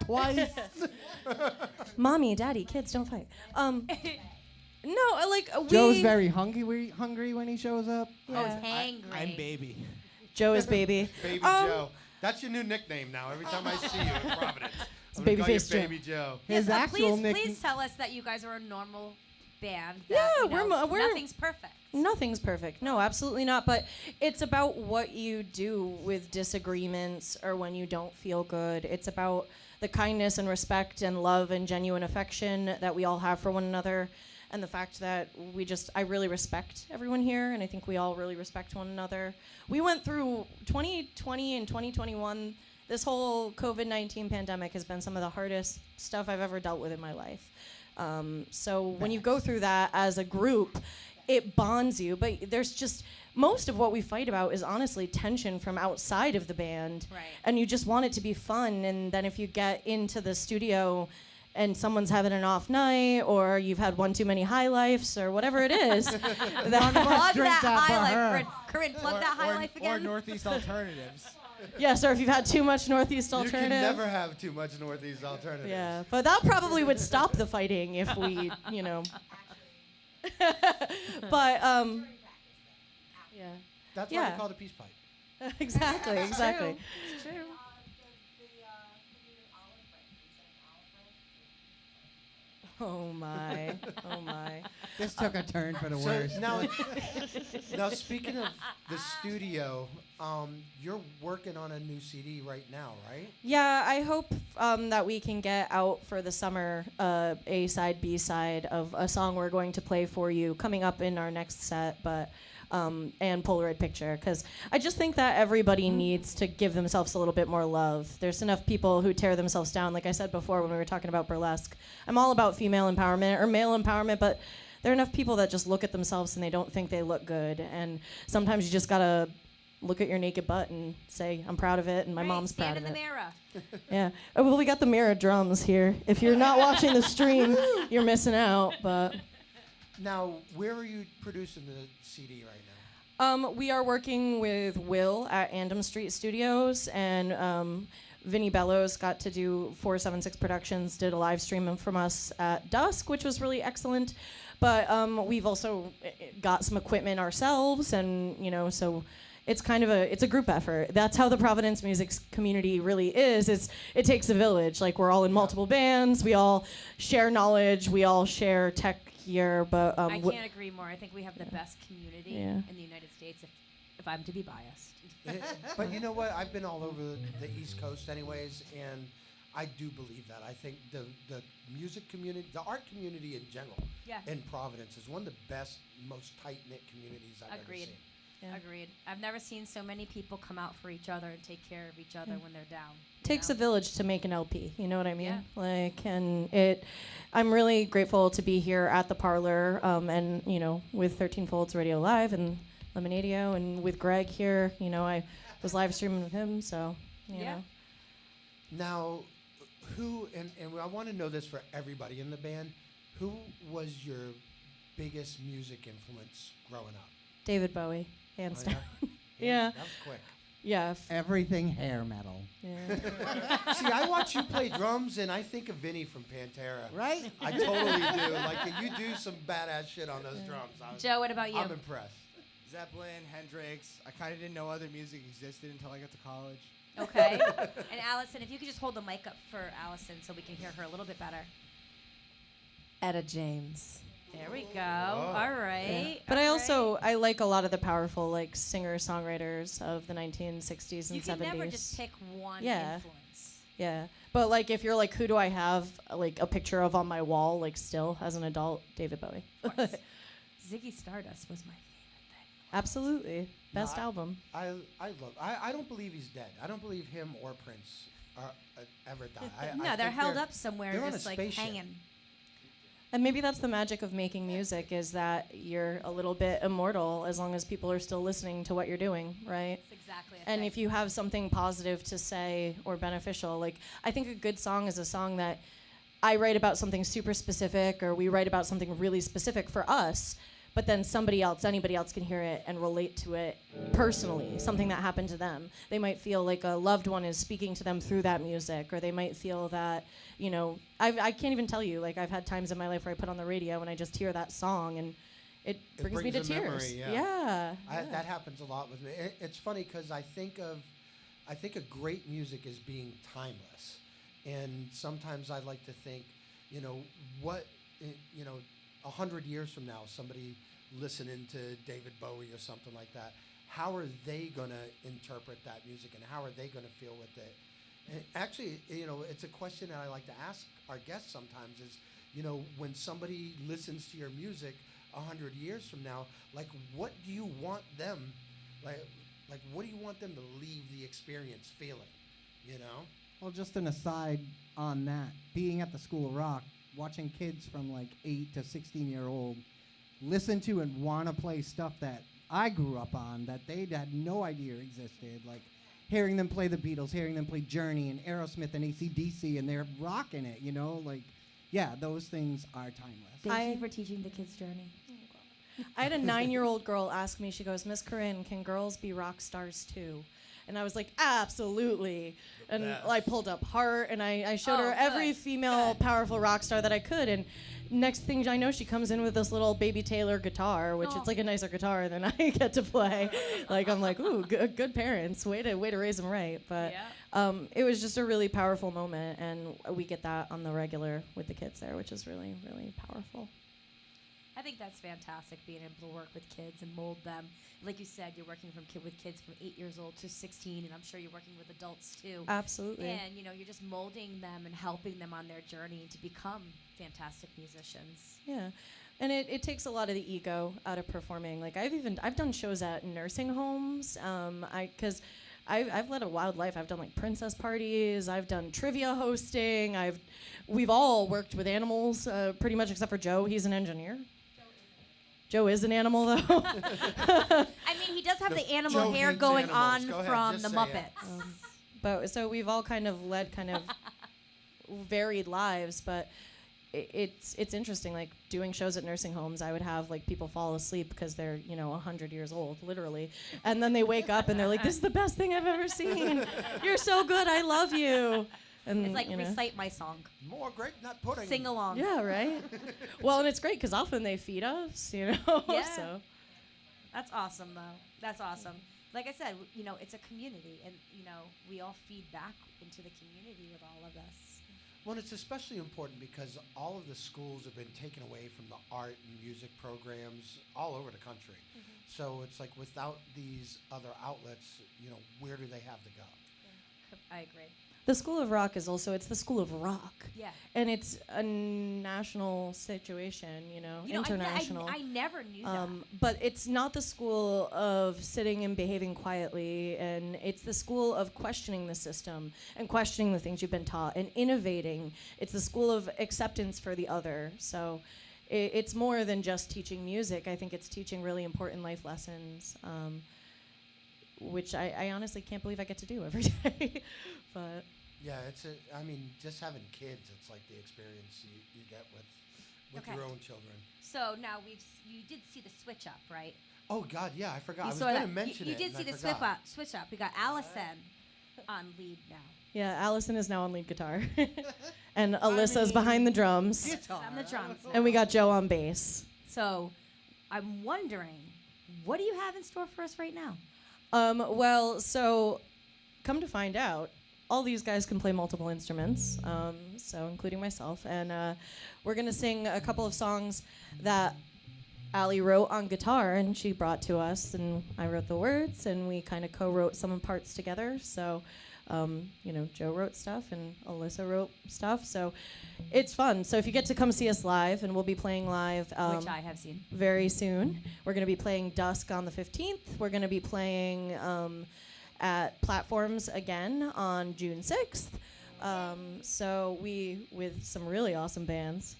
J: Twice.
I: Mommy, daddy, kids, don't fight. No,
J: Joe's very hungry when he shows up.
I: Yeah.
C: Hangry.
A: I'm baby.
I: Joe is baby.
B: Baby Joe. That's your new nickname now. Every time I see you in Providence, I'm gonna call you
I: Babyface Joe.
B: Baby Joe.
J: His actual
C: Please tell us that you guys are a normal band.
I: Yeah,
C: That,
I: we're
C: nothing's perfect.
I: Nothing's perfect. No, absolutely not. But it's about what you do with disagreements or when you don't feel good. It's about the kindness and respect and love and genuine affection that we all have for one another. And the fact that I really respect everyone here, and I think we all really respect one another. We went through 2020 and 2021. This whole COVID-19 pandemic has been some of the hardest stuff I've ever dealt with in my life. So when you go through that as a group, it bonds you. But there's just, most of what we fight about is honestly tension from outside of the band.
C: Right.
I: And you just want it to be fun. And then if you get into the studio and someone's having an off night, or you've had one too many high lifes, or whatever it is.
C: Plug that high life. Corinne, plug that high life again.
J: Or Northeast Alternatives.
I: Yes, or if you've had too much Northeast Alternative.
B: You can never have too much Northeast Alternative.
I: Yeah, but that probably would stop the fighting if we, But, yeah.
B: That's why they call it a peace pipe.
I: Exactly.
C: It's true.
I: Oh my.
J: This took a turn for the worse.
B: So now speaking of the studio, you're working on a new CD right now, right?
I: Yeah, I hope that we can get out for the summer A side, B side of a song we're going to play for you coming up in our next set, but and Polaroid Picture, because I just think that everybody needs to give themselves a little bit more love. There's enough people who tear themselves down, like I said before when we were talking about burlesque. I'm all about female empowerment or male empowerment, but there are enough people that just look at themselves and they don't think they look good, and sometimes you just gotta look at your naked butt and say, I'm proud of it, and my mom's proud of it.
C: Stand in the mirror.
I: Yeah. Oh, well, we got the mirror drums here. If you're not watching the stream, you're missing out. But
B: now, where are you producing the CD right now?
I: We are working with Will at Andam Street Studios, and Vinny Bellows got to do 476 Productions, did a live stream from us at dusk, which was really excellent. But we've also got some equipment ourselves, and so it's kind of it's a group effort. That's how the Providence music community really is. It takes a village. Like, we're all in multiple bands. We all share knowledge. We all share tech gear. But
C: I can't agree more. I think we have the best community in the United States, if I'm to be biased.
B: But you know what? I've been all over the East Coast anyways, and I do believe that. I think the music community, the art community in general, in Providence is one of the best, most tight-knit communities I've ever seen.
C: Yeah. Agreed. I've never seen so many people come out for each other and take care of each other when they're down.
I: Takes a village to make an LP. You know what I mean?
C: Yeah.
I: Like, and I'm really grateful to be here at the Parlour, and with 13 Folds Radio Live and Lemonadio, and with Greg here. I was live streaming with him, so you know.
B: Now, who and I want to know this for everybody in the band. Who was your biggest music influence growing up?
I: David Bowie, hands down.
B: Yeah. That was quick.
I: Yeah.
J: Everything hair metal.
I: Yeah.
B: See, I watch you play drums, and I think of Vinny from Pantera.
J: Right?
B: I totally do. Like, you do some badass shit on those drums.
C: Joe, what about you?
B: I'm impressed.
J: Zeppelin, Hendrix. I kind of didn't know other music existed until I got to college.
C: Okay. And Allison, if you could just hold the mic up for Allison so we can hear her a little bit better.
K: Etta James.
C: There we go. All right.
I: But I like a lot of the powerful like singer-songwriters of the 1960s and 70s.
C: You can never just pick one influence.
I: Yeah. But like if you're like, who do I have like a picture of on my wall, like still as an adult? David Bowie.
C: Ziggy Stardust was my favorite thing.
I: Absolutely. Best album.
B: I don't believe he's dead. I don't believe him or Prince ever died.
C: No, they're held up somewhere,
B: they're
C: just
B: on a
C: like
B: spaceship.
C: hanging.
I: And maybe that's the magic of making music, is that you're a little bit immortal as long as people are still listening to what you're doing, right?
C: That's exactly it.
I: And if you have something positive to say or beneficial, like I think a good song is a song that I write about something super specific, or we write about something really specific for us, but then anybody else can hear it and relate to it personally, something that happened to them. They might feel like a loved one is speaking to them through that music, or they might feel that, I can't even tell you, like I've had times in my life where I put on the radio and I just hear that song and it brings me to
B: a
I: tears.
B: Memory,
I: Yeah.
B: That happens a lot with me. It's funny because I think of great music as being timeless, and sometimes I like to think, 100 years from now, somebody listening to David Bowie or something like that, how are they going to interpret that music, and how are they going to feel with it? And actually, it's a question that I like to ask our guests sometimes is, when somebody listens to your music 100 years from now, like, what do you want them, like what do you want them to leave the experience feeling,
J: Well, just an aside on that, being at the School of Rock, watching kids from like 8 to 16-year-old listen to and want to play stuff that I grew up on that they had no idea existed, like hearing them play the Beatles, hearing them play Journey and Aerosmith and AC/DC, and they're rocking it, those things are timeless.
C: Thank you for teaching the kids' journey.
I: I had a 9-year-old girl ask me, she goes, Miss Corinne, can girls be rock stars too? And I was like, absolutely. And I pulled up Heart, and I showed her every female powerful rock star that I could. And next thing I know, she comes in with this little Baby Taylor guitar, which it's like a nicer guitar than I get to play. Like, I'm like, ooh, good parents. Way to raise them right. But it was just a really powerful moment, and we get that on the regular with the kids there, which is really, really powerful.
C: I think that's fantastic, being able to work with kids and mold them. Like you said, you're working with kids from 8 years old to 16, and I'm sure you're working with adults too.
I: Absolutely.
C: And you're just molding them and helping them on their journey to become fantastic musicians.
I: Yeah. And it takes a lot of the ego out of performing. Like I've done shows at nursing homes. Because I've led a wild life. I've done like princess parties. I've done trivia hosting. We've all worked with animals, pretty much except for Joe. He's an engineer. Joe is an animal, though.
C: I mean, he does have the animal
B: Joe
C: hair
B: hates
C: going
B: animals.
C: on
B: Go ahead,
C: from
B: just
C: the
B: say
C: Muppets.
I: But so we've all kind of led varied lives, but it's interesting. Like doing shows at nursing homes, I would have like people fall asleep because they're 100 years old, literally, and then they wake up and they're like, "This is the best thing I've ever seen. You're so good. I love you." And
C: it's like recite my song.
B: More grape nut pudding.
C: Sing along.
I: Yeah, right. Well, and it's great because often they feed us,
C: Yeah.
I: So
C: That's awesome, though. That's awesome. like I said, it's a community, and we all feed back into the community with all of this.
B: Well, it's especially important because all of the schools have been taken away from the art and music programs all over the country. So it's like without these other outlets, where do they have to go?
C: I agree.
I: The School of Rock is also, it's the School of Rock.
C: Yeah.
I: And it's a national situation, international.
C: I never knew that.
I: But it's not the school of sitting and behaving quietly, and it's the school of questioning the system and questioning the things you've been taught and innovating. It's the school of acceptance for the other. So it's more than just teaching music. I think it's teaching really important life lessons, which I honestly can't believe I get to do every day. But
B: yeah, just having kids, it's like the experience you get with
C: Okay.
B: your own children.
C: So now you did see the switch up, right?
B: Oh God, yeah, I forgot. I was
C: saw
B: going to
C: that.
B: mention
C: You
B: it.
C: did
B: and
C: see
B: I
C: the
B: forgot.
C: switch up. We got Allison on lead now.
I: yeah, Allison is now on lead guitar. And Alyssa's behind the drums.
C: On the drums.
I: And we got Joe on bass.
C: So I'm wondering, what do you have in store for us right now?
I: Well, so come to find out, all these guys can play multiple instruments, so including myself. And we're going to sing a couple of songs that Allie wrote on guitar, and she brought to us, and I wrote the words, and we kind of co-wrote some parts together. So, Joe wrote stuff, and Alyssa wrote stuff. So it's fun. So if you get to come see us live, and we'll be playing live.
C: Which I have seen.
I: Very soon. We're going to be playing Dusk on the 15th. We're going to be playing at Platforms again on June 6th. So with some really awesome bands.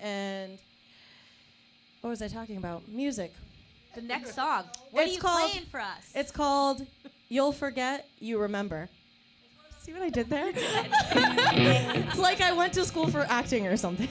I: And what was I talking about? Music.
C: The next song. What are you playing for us?
I: It's called You'll Forget, You Remember. See what I did there? It's like I went to school for acting or something.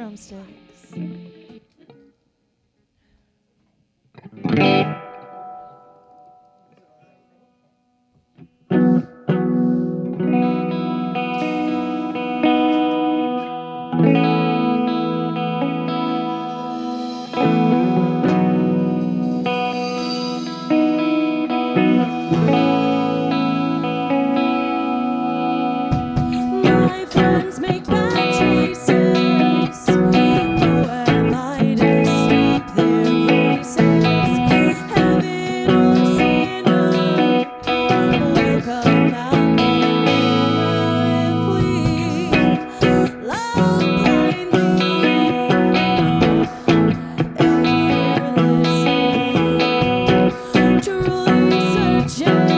D: drumsticks. My friends make bad choices. Who am I to stop their voices? Heaven or sinner will come out if we love blindly and fearlessly, truly searching.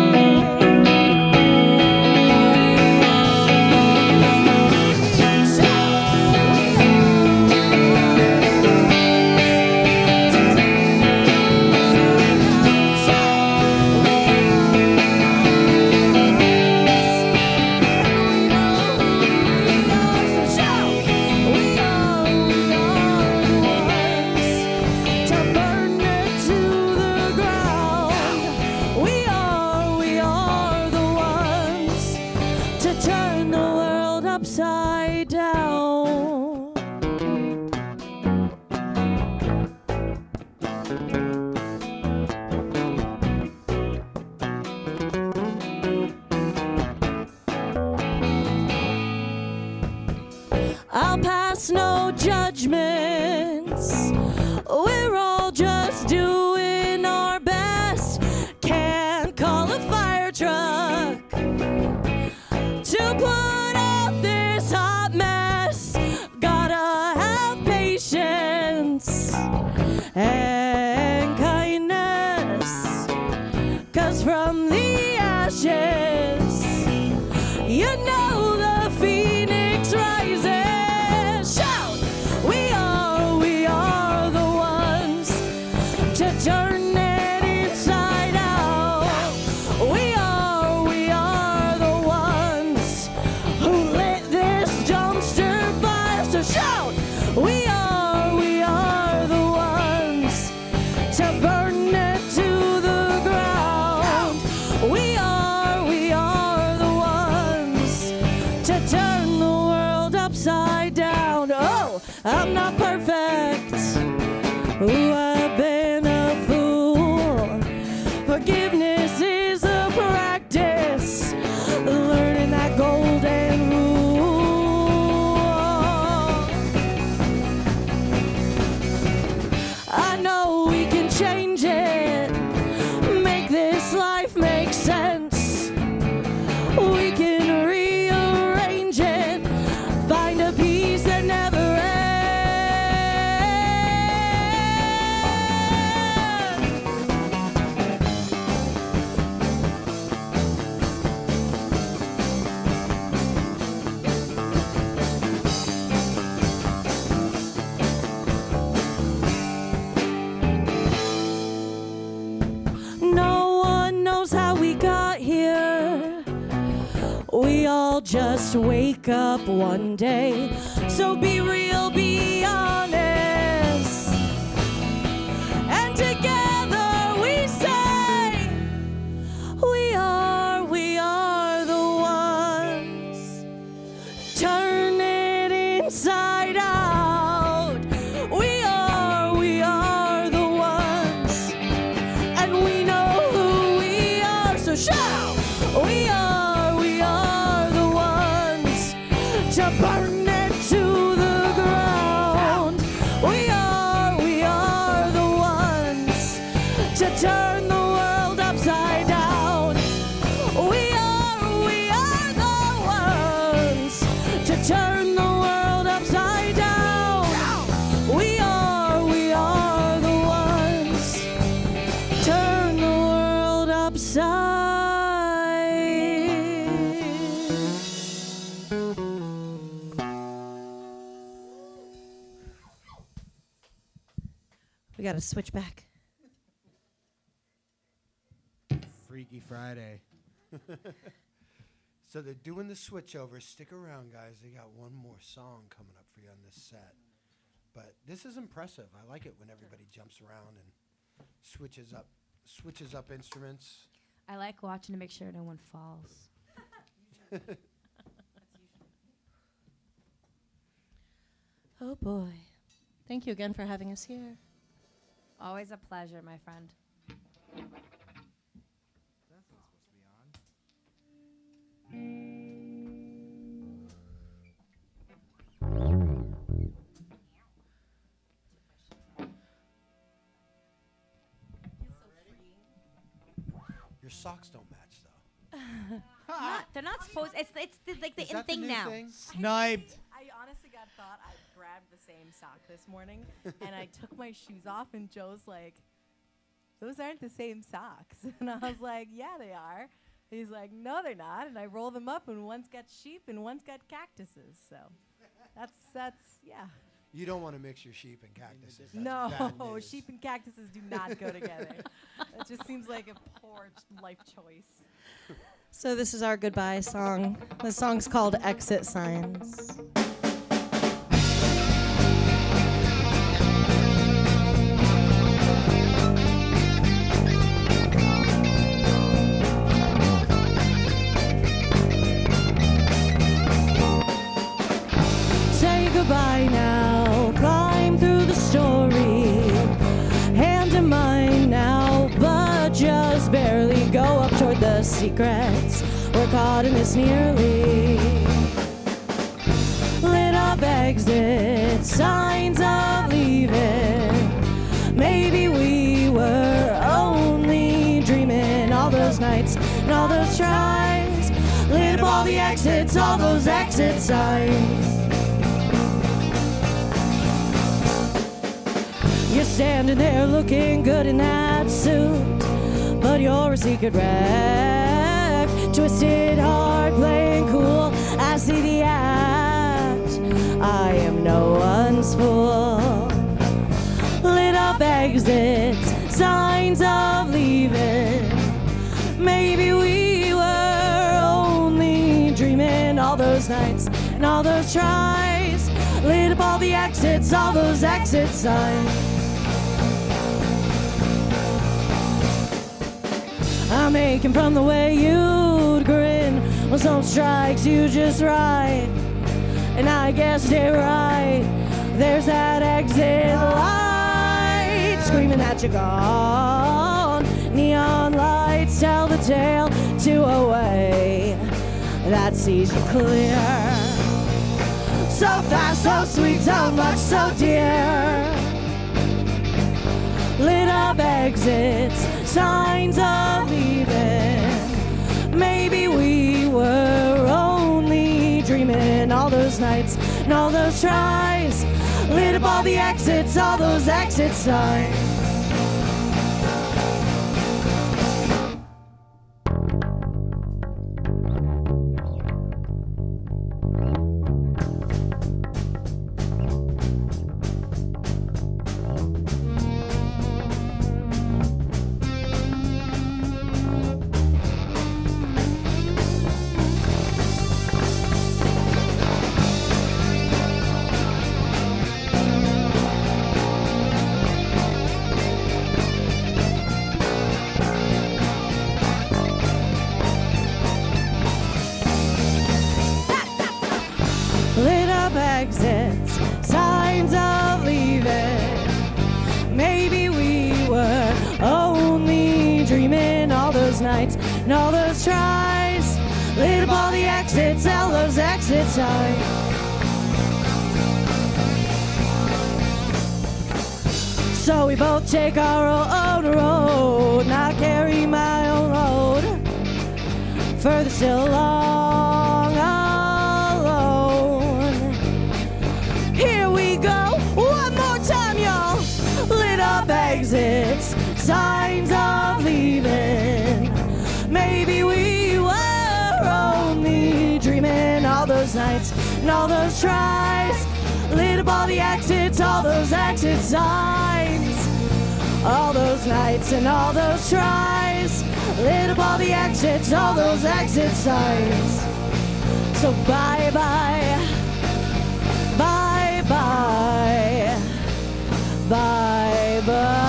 D: Turn the world upside down. I'll pass no judgments. We're all just doing our best. Can't call a fire truck to put out this hot mess. Gotta have patience and kindness, 'cause from the ashes, you know the phoenix rises. Shout! We are the ones to turn it inside out. We are the ones who lit this dumpster fire. So shout! We are the ones to burn it to the ground. We are the ones to turn the world upside down. Oh, I'm not perfect. Ooh, I've been a fool. Forgiveness is a practice, learning that golden rule. I know we can change it, make this life make sense. We can rearrange it, find a peace that never ends. No one knows how we got here. We all just wake up one day. So be real, be honest. And together we say, we are the ones. Turn it inside out. We are the ones. And we know who we are. So shout! We are the ones to burn it to the ground. We are the ones to turn the world upside down. We are the ones to turn the world upside down. We are the ones turn the world upside. We gotta switch back.
B: Freaky Friday. So they're doing the switchover. Stick around, guys. They got one more song coming up for you on this set. But this is impressive. I like it when everybody jumps around and switches up instruments.
C: I like watching to make sure no one falls.
I: Oh boy. Thank you again for having us here.
C: Always a pleasure, my friend.
B: Your socks don't match, though.
C: They're not supposed. It's like the
B: Is
C: in
B: that the
C: thing
B: new
C: now.
B: thing?
K: Sniped.
L: I honestly got thought I grabbed the same sock this morning, and I took my shoes off, and Joe's like, "Those aren't the same socks," and I was like, "Yeah, they are." He's like, "No, they're not," and I roll them up, and one's got sheep, and one's got cactuses. So, that's yeah.
B: You don't want to mix your sheep and cactuses. That's
L: No,
B: bad news.
L: sheep and cactuses do not go together. It just seems like a poor life choice.
I: So this is our goodbye song. The song's called Exit Signs. Say goodbye now, climb through the story. Hand in mine now, but just barely go up toward the secrets. We're caught in this nearly. Lit up exit, signs of leaving. Maybe we were only dreaming all those nights and all those tries. Lit up all the exits, all those exit signs. You're standing there looking good in that suit, but you're a secret wreck. Twisted heart, playing cool. I see the act. I am no one's fool. Lit up exits, signs of leaving. Maybe we were only dreaming all those nights and all those tries. Lit up all the exits, all those exit signs. I'm aching from the way you'd grin when some strikes you just right. And I guessed it right. There's that exit light screaming that you're gone. Neon lights tell the tale to a way that sees you clear. So fast, so sweet, so much, so dear. Lit up exits, signs of leaving. Maybe we were only dreaming all those nights and all those tries. Lit up all the exits, all those exit signs. Lit up exits, signs of leaving. Maybe we were only dreaming all those nights and all those tries. Lit up all the exits, all those exit signs. So we both take our own road, and I carry my own load. Further still along alone. Here we go, one more time, y'all. Lit up exits, signs of leaving. Maybe we were only dreaming all those nights and all those tries. Lit up all the exits, all those exit signs. All those nights and all those tries. Lit up all the exits, all those exit signs. So bye-bye, bye-bye.
D: Bye bye.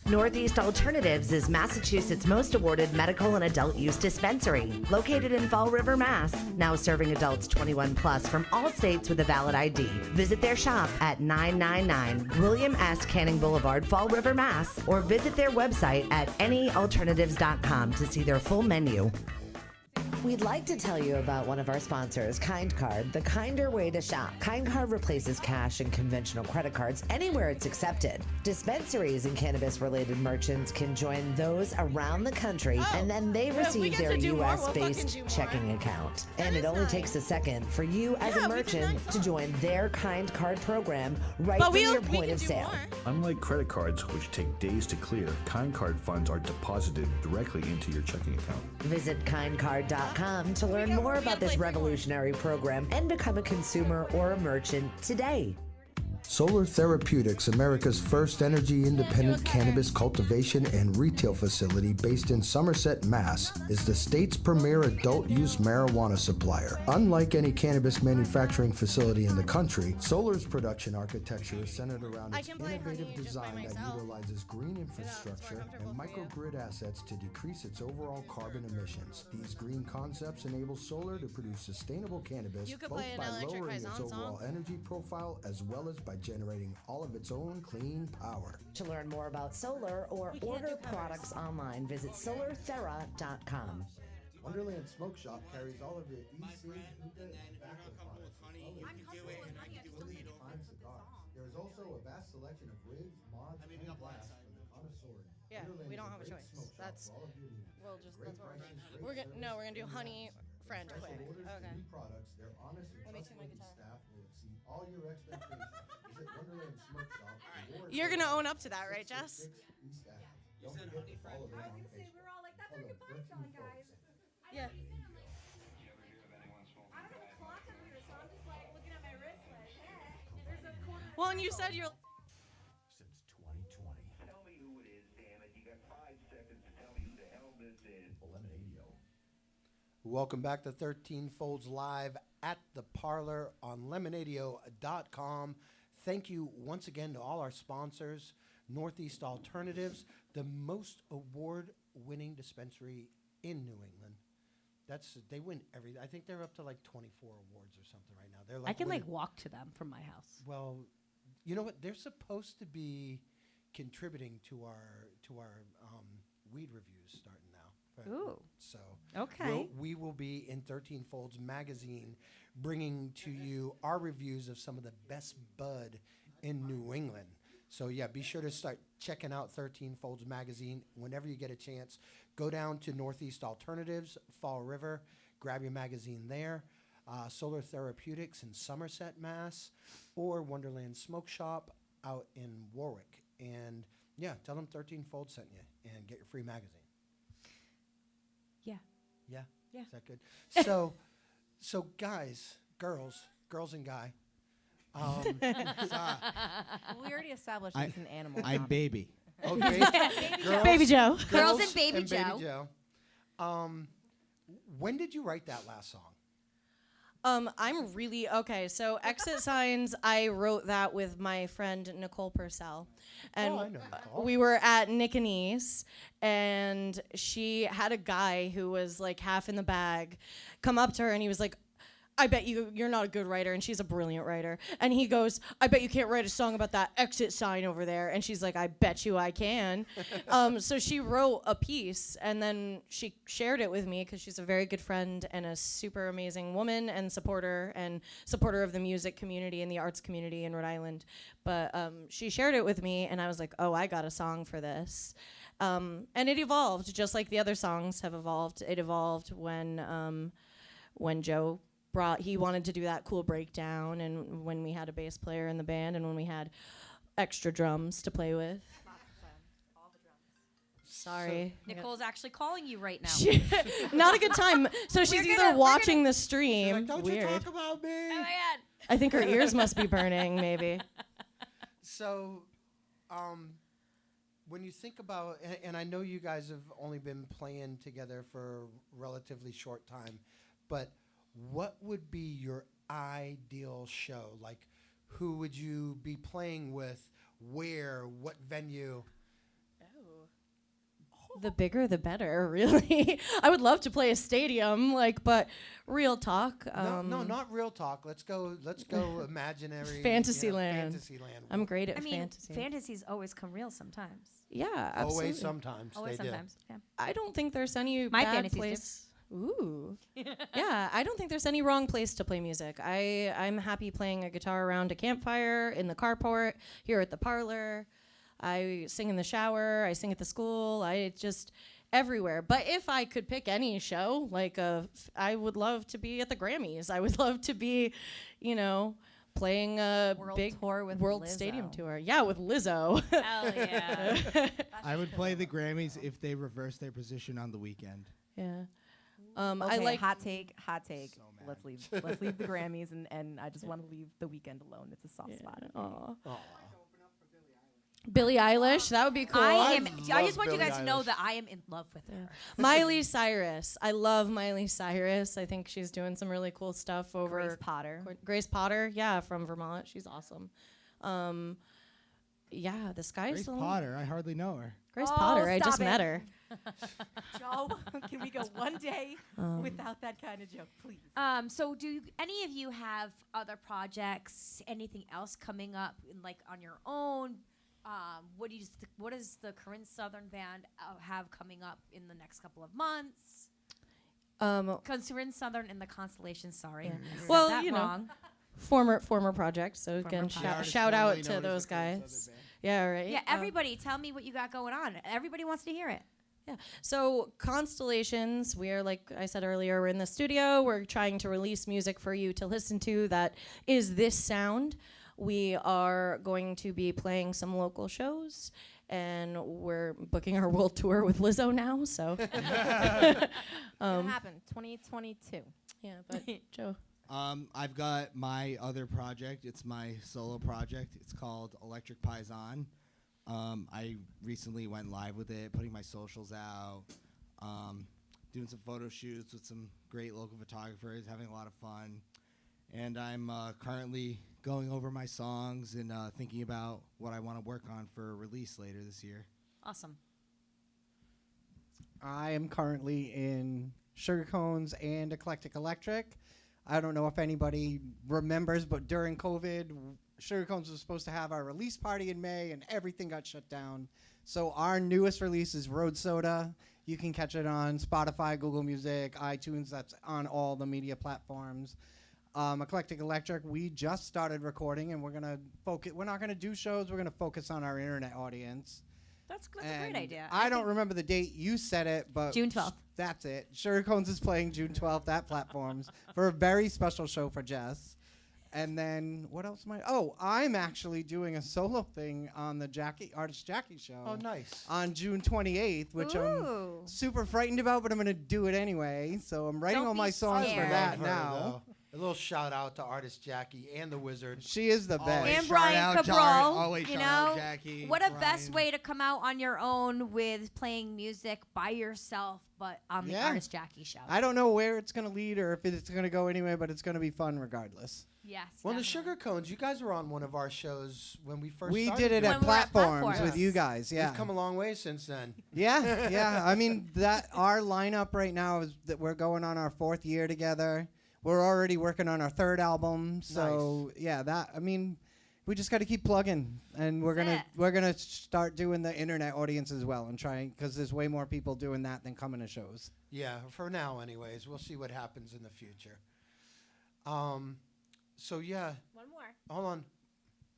E: Northeast Alternatives is Massachusetts' most awarded medical and adult use dispensary, located in Fall River, Mass. Now serving adults 21 plus from all states with a valid ID. Visit their shop at 999 William S. Canning Boulevard, Fall River, Mass. Or visit their website at anyalternatives.com to see their full menu. We'd like to tell you about one of our sponsors, Kind Card, the kinder way to shop. Kind Card replaces cash and conventional credit cards anywhere it's accepted. Dispensaries and cannabis-related merchants can join those around the country, and then they receive their U.S.-based checking account. And it only takes a second for you as a merchant to join their Kind Card program right from your point of sale.
F: Unlike credit cards, which take days to clear, Kind Card funds are deposited directly into your checking account.
E: Visit kindcard.com to learn more about this revolutionary program and become a consumer or a merchant today.
B: Solar Therapeutics, America's first energy-independent cannabis cultivation and retail facility based in Somerset, Mass., is the state's premier adult-use marijuana supplier. Unlike any cannabis manufacturing facility in the country, Solar's production architecture is centered around its innovative design that utilizes green infrastructure and microgrid assets to decrease its overall carbon emissions. These green concepts enable Solar to produce sustainable cannabis both by lowering its overall energy profile as well as by generating all of its own clean power.
E: To learn more about solar or order products online, visit solarthera.com.
B: Wonderland Smoke Shop carries all of your EC, hookah, and tobacco products, as well as utility fine cigars. There is also a vast selection of rigs, mods, and glass for the connoisseur.
I: Yeah, we don't have a choice. That's we'll just that's what we're gonna do honey friend quick. Okay.
B: Products, their honest and trustworthy staff will exceed all your expectations. Visit Wonderland Smoke Shop.
I: You're gonna own up to that, right, Jess?
B: Don't forget to follow them on Facebook.
L: We're all like, that's our good box on, guys.
I: Yeah.
L: I don't have a clock up here, so I'm just like looking at my wrist like, hey, there's a quarter.
I: Well, and you said you're.
F: Since 2020.
H: Tell me who it is, damn it. You got 5 seconds to tell me who the hell this is.
F: Lemonadio.
B: Welcome back to 13 Folds Live at the Parlour on Lemonadio.com. Thank you once again to all our sponsors, Northeast Alternatives, the most award-winning dispensary in New England. They win I think they're up to like 24 awards or something right now. They're like
C: I can like walk to them from my house.
B: Well, you know what? They're supposed to be contributing to our weed reviews starting now.
C: Ooh.
B: So
C: okay,
B: we will be in 13 Folds magazine, bringing to you our reviews of some of the best bud in New England. So yeah, be sure to start checking out 13 Folds magazine whenever you get a chance. Go down to Northeast Alternatives, Fall River, grab your magazine there. Solar Therapeutics in Somerset, Mass., or Wonderland Smoke Shop out in Warwick. And yeah, tell them 13 Folds sent you and get your free magazine.
C: Yeah.
B: Yeah?
C: Yeah.
B: Is that good? So guys, girls and guy.
L: We already established he's an animal.
M: I'm baby.
B: Oh,
I: Baby Joe.
C: Girls and Baby Joe.
B: When did you write that last song?
I: I'm really okay. So Exit Signs, I wrote that with my friend Nicole Purcell, and
B: I know Nicole.
I: we were at Nick and E's, and she had a guy who was like half in the bag come up to her, and he was like, I bet you're not a good writer, and she's a brilliant writer. And he goes, I bet you can't write a song about that exit sign over there. And she's like, I bet you I can. So she wrote a piece, and then she shared it with me because she's a very good friend and a super amazing woman and supporter of the music community and the arts community in Rhode Island. But she shared it with me, and I was like, oh, I got a song for this. And it evolved, just like the other songs have evolved. It evolved when Joe he wanted to do that cool breakdown, and when we had a bass player in the band, and when we had extra drums to play with.
L: All the drums.
I: Sorry.
C: So Nicole's actually calling you right now.
I: Not a good time. So she's either watching the stream.
B: Like, don't
I: Weird.
B: you talk about me?
C: Oh my God.
I: I think her ears must be burning, maybe.
B: So, when you think about, and I know you guys have only been playing together for a relatively short time, but what would be your ideal show? Like, who would you be playing with? Where? What venue?
I: The bigger, the better, really. I would love to play a stadium, but real talk.
B: No, not real talk. Let's go imaginary.
I: Fantasyland.
B: Fantasyland.
I: I'm great at fantasy.
C: Fantasies always come real sometimes.
I: Yeah, absolutely.
B: Always sometimes.
C: Always
B: they
C: sometimes.
B: do.
C: Yeah.
I: I don't think there's any
C: My
I: bad
C: fantasies
I: place. Ooh. Yeah, I don't think there's any wrong place to play music. I'm happy playing a guitar around a campfire, in the carport, here at the Parlour. I sing in the shower. I sing at the school. I just everywhere. But if I could pick any show, I would love to be at the Grammys. I would love to be, playing a big
L: tour with
I: world
L: Lizzo.
I: stadium tour. Yeah, with Lizzo.
C: Hell yeah.
M: I would play the Grammys if they reversed their position on the weekend.
I: Yeah.
L: Okay,
I: I like
L: hot take. Let's leave the Grammys and I just want to leave the weekend alone. It's a soft spot.
I: Aw. Billie Eilish, that would be cool.
C: I just want you guys to know that I am in love with her.
I: Miley Cyrus. I love Miley Cyrus. I think she's doing some really cool stuff over Grace Potter, yeah, from Vermont. She's awesome. Yeah, the sky's
M: Grace
I: the limit.
M: Potter, I hardly know her.
I: Grace Potter, I just met her.
L: Joe, can we go one day without that kind of joke, please?
C: So do any of you have other projects, anything else coming up on your own? What does the Corinne Southern Band have coming up in the next couple of months? Corinne Southern and the Constellations. Sorry,
I: well,
C: that wrong.
I: Former project. So again,
C: project.
I: shout out to those guys. Yeah, right.
C: Yeah, everybody, tell me what you got going on. Everybody wants to hear it.
I: Yeah. So Constellations, we are, like I said earlier, we're in the studio. We're trying to release music for you to listen to that is this sound. We are going to be playing some local shows, and we're booking our world tour with Lizzo now. So
L: It's gonna happen 2022.
I: Yeah, but Joe.
M: I've got my other project. It's my solo project. It's called Electric Paisan. I recently went live with it, putting my socials out, doing some photo shoots with some great local photographers, having a lot of fun. And I'm currently going over my songs and thinking about what I want to work on for release later this year.
C: Awesome.
J: I am currently in Sugar Cones and Eclectic Electric. I don't know if anybody remembers, but during COVID, Sugar Cones was supposed to have our release party in May, and everything got shut down. So our newest release is Road Soda. You can catch it on Spotify, Google Music, iTunes. That's on all the media platforms. Eclectic Electric, we just started recording, and we're gonna focus. We're not gonna do shows. We're gonna focus on our internet audience.
C: That's a great idea.
J: I don't remember the date you said it, but
C: June 12th.
J: That's it. Sugar Cones is playing June 12th at Platforms for a very special show for Jess. And then what else am I? Oh, I'm actually doing a solo thing on the Artist Jackie show.
B: Oh, nice.
J: On June 28th, which I'm super frightened about, but I'm going to do it anyway. So I'm writing all my songs for that now.
B: A little shout out to Artist Jackie and the Wizard.
J: She is the best.
C: And Brian Cabral.
M: Always
C: You
M: shout
C: know,
M: out Jackie,
C: what a
M: Brian.
C: best way to come out on your own with playing music by yourself, but on the Artist Jackie show.
J: I don't know where it's going to lead or if it's going to go anyway, but it's going to be fun regardless.
C: Yes.
B: Well, the Sugar Cones, you guys were on one of our shows when we first
J: We
B: started.
J: did it
B: doing
J: at Platforms with you guys, yeah.
B: We've come a long way since then.
J: Yeah, yeah. I mean, our lineup right now is that we're going on our 4th year together. We're already working on our 3rd album. So, we just got to keep plugging, and we're gonna start doing the internet audience as well, and trying because there's way more people doing that than coming to shows.
B: Yeah, for now, anyways. We'll see what happens in the future. So yeah.
C: One more.
B: Hold on.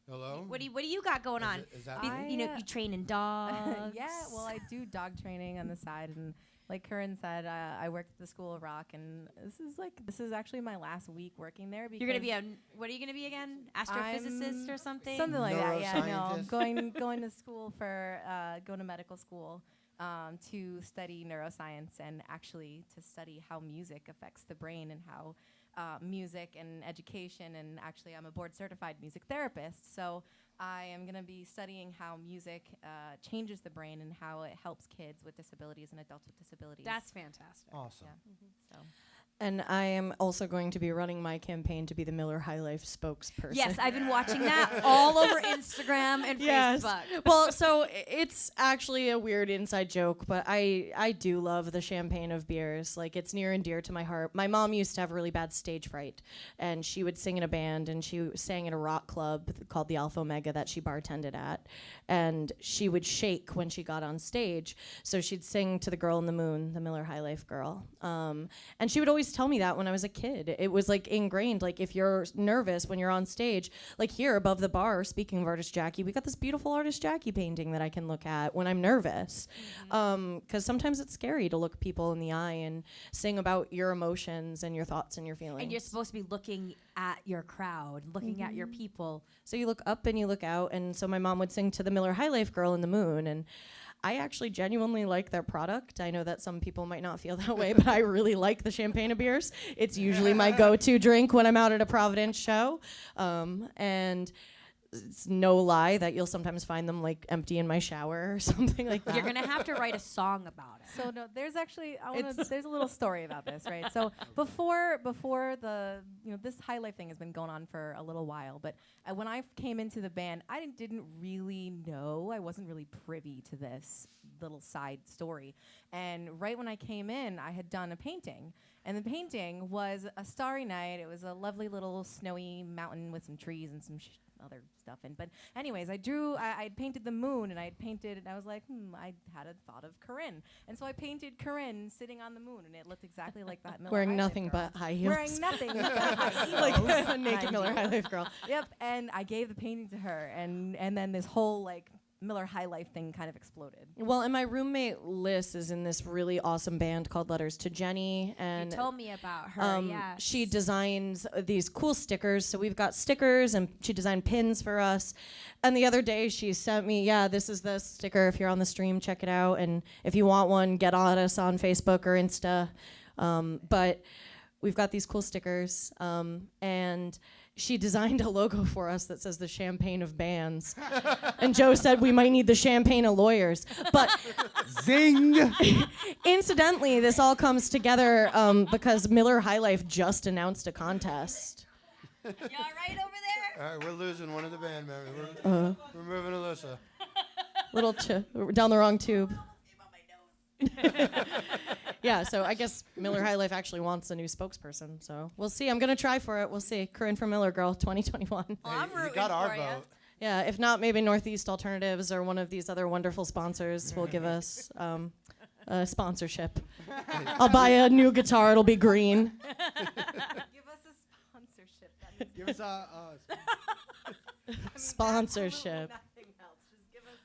B: Hello.
C: What do you got going on?
B: Is that
C: you training dogs.
L: Yeah, well, I do dog training on the side, and like Corinne said, I worked at the School of Rock, and this is actually my last week working there. Because
C: You're gonna be what are you gonna be again? Astrophysicist or something?
L: Something like that. Yeah, no, I'm going to school for going to medical school to study neuroscience and actually to study how music affects the brain and how music and education, and actually I'm a board certified music therapist, so I am going to be studying how music changes the brain and how it helps kids with disabilities and adults with disabilities.
C: That's fantastic.
B: Awesome.
L: So.
I: And I am also going to be running my campaign to be the Miller High Life spokesperson.
C: Yes, I've been watching that all over Instagram and Facebook.
I: Well, so it's actually a weird inside joke, but I do love the champagne of beers. Like, it's near and dear to my heart. My mom used to have really bad stage fright, and she would sing in a band, and she sang in a rock club called the Alpha Omega that she bartended at. And she would shake when she got on stage. So she'd sing to the girl in the moon, the Miller High Life girl. And she would always tell me that when I was a kid. It was like ingrained. Like, if you're nervous when you're on stage, like here above the bar, speaking of Artist Jackie, we got this beautiful Artist Jackie painting that I can look at when I'm nervous. Because sometimes it's scary to look people in the eye and sing about your emotions and your thoughts and your feelings.
C: And you're supposed to be looking at your crowd, looking at your people.
I: So you look up and you look out. And so my mom would sing to the Miller High Life girl in the moon. And I actually genuinely like their product. I know that some people might not feel that way, but I really like the champagne of beers. It's usually my go-to drink when I'm out at a Providence show. And it's no lie that you'll sometimes find them like empty in my shower or something like that.
C: You're gonna have to write a song about it.
L: So no, there's actually there's a little story about this, right? So before the this High Life thing has been going on for a little while, but when I came into the band, I didn't really know. I wasn't really privy to this little side story. And right when I came in, I had done a painting. And the painting was a starry night. It was a lovely little snowy mountain with some trees and some other stuff in. But anyways, I painted the moon, and I was like, I had a thought of Corinne. And so I painted Corinne sitting on the moon, and it looked exactly like that Miller
I: Wearing
L: High
I: nothing
L: Life girl.
I: but high heels.
L: Wearing nothing but high heels.
I: Like a naked Miller High Life girl.
L: Yep, and I gave the painting to her, and then this whole like Miller High Life thing kind of exploded.
I: Well, and my roommate Liz is in this really awesome band called Letters to Jenny, and
C: You told me about her, yes.
I: She designs these cool stickers. So we've got stickers, and she designed pins for us. And the other day she sent me, this is the sticker. If you're on the stream, check it out. And if you want one, get on us on Facebook or Insta. But we've got these cool stickers, and she designed a logo for us that says the champagne of bands. And Joe said we might need the champagne of lawyers. But
J: zing!
I: Incidentally, this all comes together because Miller High Life just announced a contest.
C: You all right over there?
B: All right, we're losing one of the band members. We're moving Alyssa.
I: Little down the wrong tube. Yeah, so I guess Miller High Life actually wants a new spokesperson. So we'll see. I'm gonna try for it. We'll see. Corinne from Miller Girl 2021.
C: Well, I'm rooting
B: you got our
C: for
B: vote.
I: Yeah, if not, maybe Northeast Alternatives or one of these other wonderful sponsors will give us a sponsorship. I'll buy a new guitar. It'll be green.
L: Give us a sponsorship. That means
J: Give us a
I: sponsorship.
L: nothing else. Just give us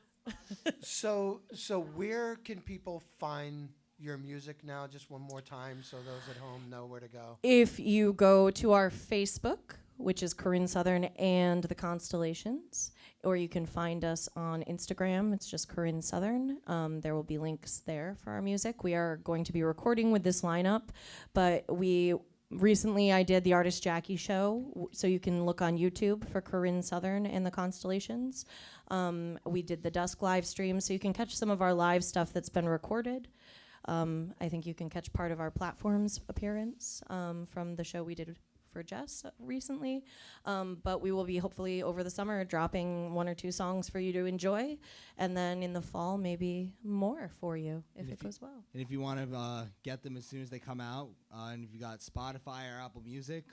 L: a sponsor.
B: So where can people find your music now? Just one more time so those at home know where to go.
I: If you go to our Facebook, which is Corinne Southern and the Constellations, or you can find us on Instagram. It's just Corinne Southern. There will be links there for our music. We are going to be recording with this lineup, but recently I did the Artist Jackie show, so you can look on YouTube for Corinne Southern and the Constellations. We did the Dusk live stream, so you can catch some of our live stuff that's been recorded. I think you can catch part of our platforms appearance from the show we did for Jess recently. But we will be hopefully over the summer dropping 1 or 2 songs for you to enjoy. And then in the fall, maybe more for you if it goes well.
M: And if you want to get them as soon as they come out, and if you got Spotify or Apple Music,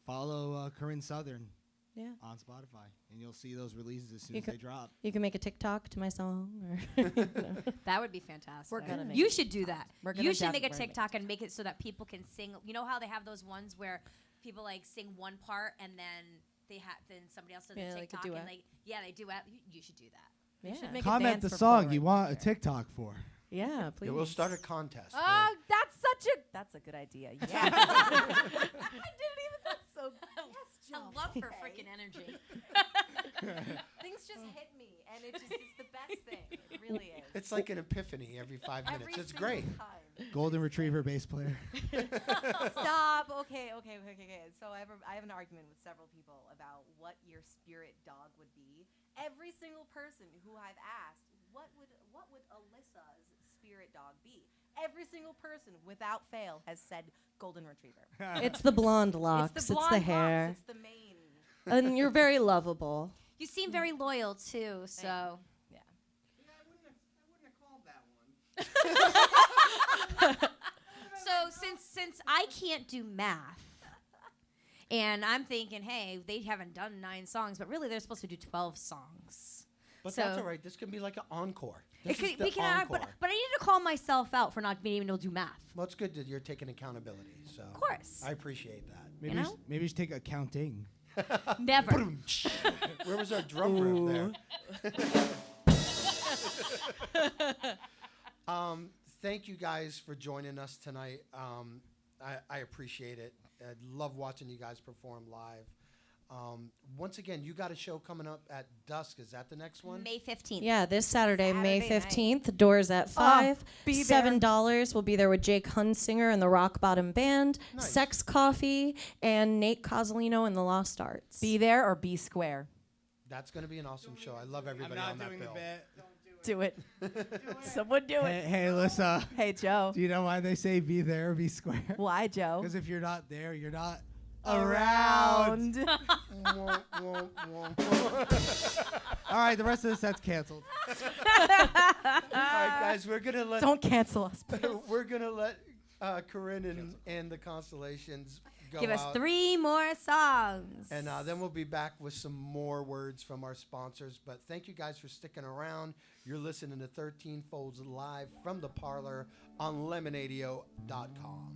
M: follow Corinne Southern on Spotify. And you'll see those releases as soon as they drop.
I: You can make a TikTok to my song. Or
C: That would be fantastic.
L: We're gonna make
C: You
L: it.
C: should do that.
L: We're gonna
C: You should make a
L: definitely make
C: TikTok and make it so that people can sing. You know how they have those ones where people like sing one part and then then somebody else does
I: Yeah,
C: a
I: like a
C: TikTok
I: duet.
C: and they duet. You should do that.
L: You should make a
J: comment
L: dance
J: the
L: for
J: song
L: Parlour
J: you
L: right
J: want a
L: there.
J: TikTok for.
I: yeah, please.
B: Yeah, we'll start a contest.
L: Oh, that's a good idea. Yeah. I didn't even think so.
C: I love her freaking energy.
L: Things just hit me, and it's the best thing. It really is.
B: It's like an epiphany every 5 minutes.
L: Every
B: It's
L: single
B: great.
L: time.
M: Golden Retriever bass player.
L: Stop. Okay. So I have an argument with several people about what your spirit dog would be. Every single person who I've asked, what would Alyssa's spirit dog be? Every single person, without fail, has said golden retriever.
I: It's the blonde locks.
L: It's the blonde
I: hair.
L: locks. It's the mane.
I: And you're very lovable.
C: You seem very loyal too, so.
L: Yeah.
C: So since I can't do math, and I'm thinking, hey, they haven't done 9 songs, but really they're supposed to do 12 songs.
B: But
C: So-
B: that's all right. This can be like an encore.
C: It
B: This
C: could,
B: is the
C: we can,
B: encore.
C: but I need to call myself out for not being able to do math.
B: Well, it's good that you're taking accountability. So
C: Of course.
B: I appreciate that.
M: Maybe
C: You
M: you,
C: know?
M: maybe you should take accounting.
C: Never.
B: Where was our drum riff there? Thank you guys for joining us tonight. I appreciate it. I love watching you guys perform live. Once again, you got a show coming up at dusk. Is that the next one?
C: May 15th.
I: Yeah, this Saturday, May
C: Saturday night.
I: 15th. Doors at 5.
L: be there.
I: $7. We'll be there with Jake Hunsinger and the Rock Bottom Band,
B: Nice.
I: Sex Coffee, and Nate Cozzolino and the Lost Arts.
L: Be there or be square.
B: That's going to be an awesome show. I love everybody on that bill.
L: Do it. Someone do it.
M: Hey, Alyssa.
L: Hey, Joe.
M: Do you know why they say be there or be square?
L: Why, Joe?
M: Because if you're not there, you're not
L: Around.
B: Womp, womp, womp.
M: All right, the rest of the set's canceled.
B: All right, guys, we're gonna let
L: Don't cancel us, please.
B: we're gonna let Corinne and the Constellations go
C: Give us
B: out.
C: 3 more songs.
B: And then we'll be back with some more words from our sponsors. But thank you guys for sticking around. You're listening to 13 Folds live from the Parlour on Lemonadio.com.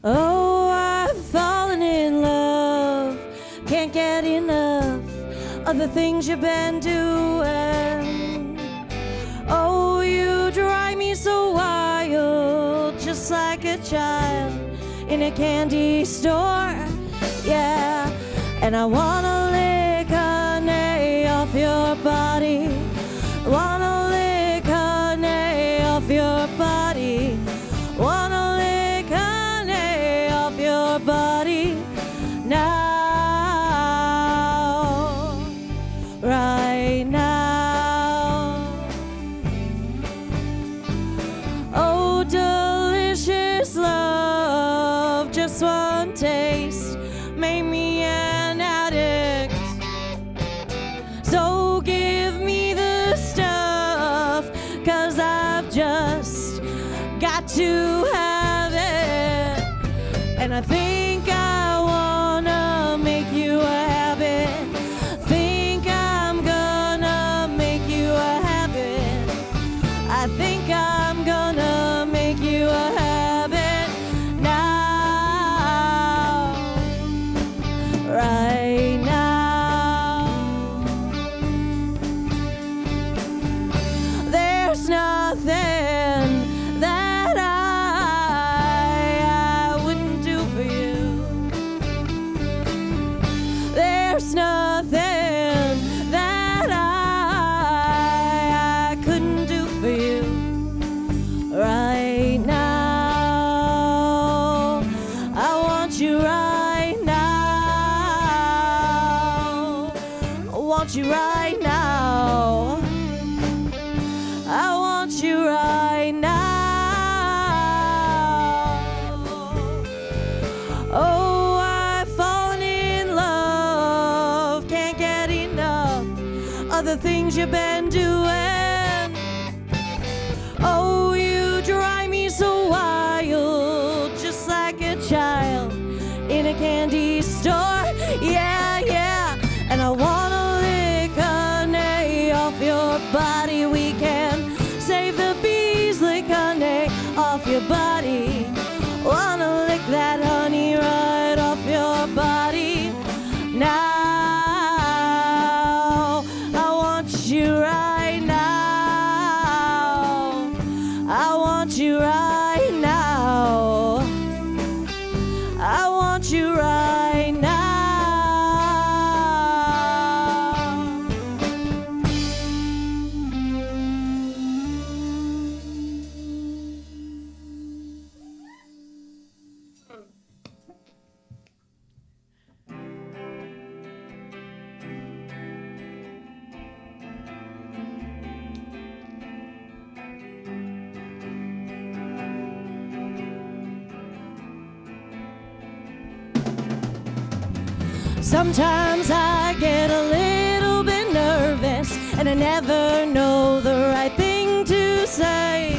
I: Oh, I've fallen in love. Can't get enough of the things you've been doing. Oh, you drive me so wild, just like a child in a candy store. Yeah, and I wanna lick honey off your body. Wanna lick honey off your body. Wanna lick honey off your body now, right now. Oh, delicious love, just one taste made me an addict. So give me the stuff, 'cause I've just got to have it. And I think I wanna make you a habit. Think I'm gonna make you a habit. I think I'm gonna make you a habit now, right now. There's nothing that I wouldn't do for you. There's nothing that I couldn't do for you right now. I want you right now. I want you right now. I want you right now. Oh, I've fallen in love. Can't get enough of the things you've been doing. Oh, you drive me so wild, just like a child in a candy store. Yeah, yeah. And I wanna lick
D: Sometimes I get a little bit nervous and I never know the right thing to say.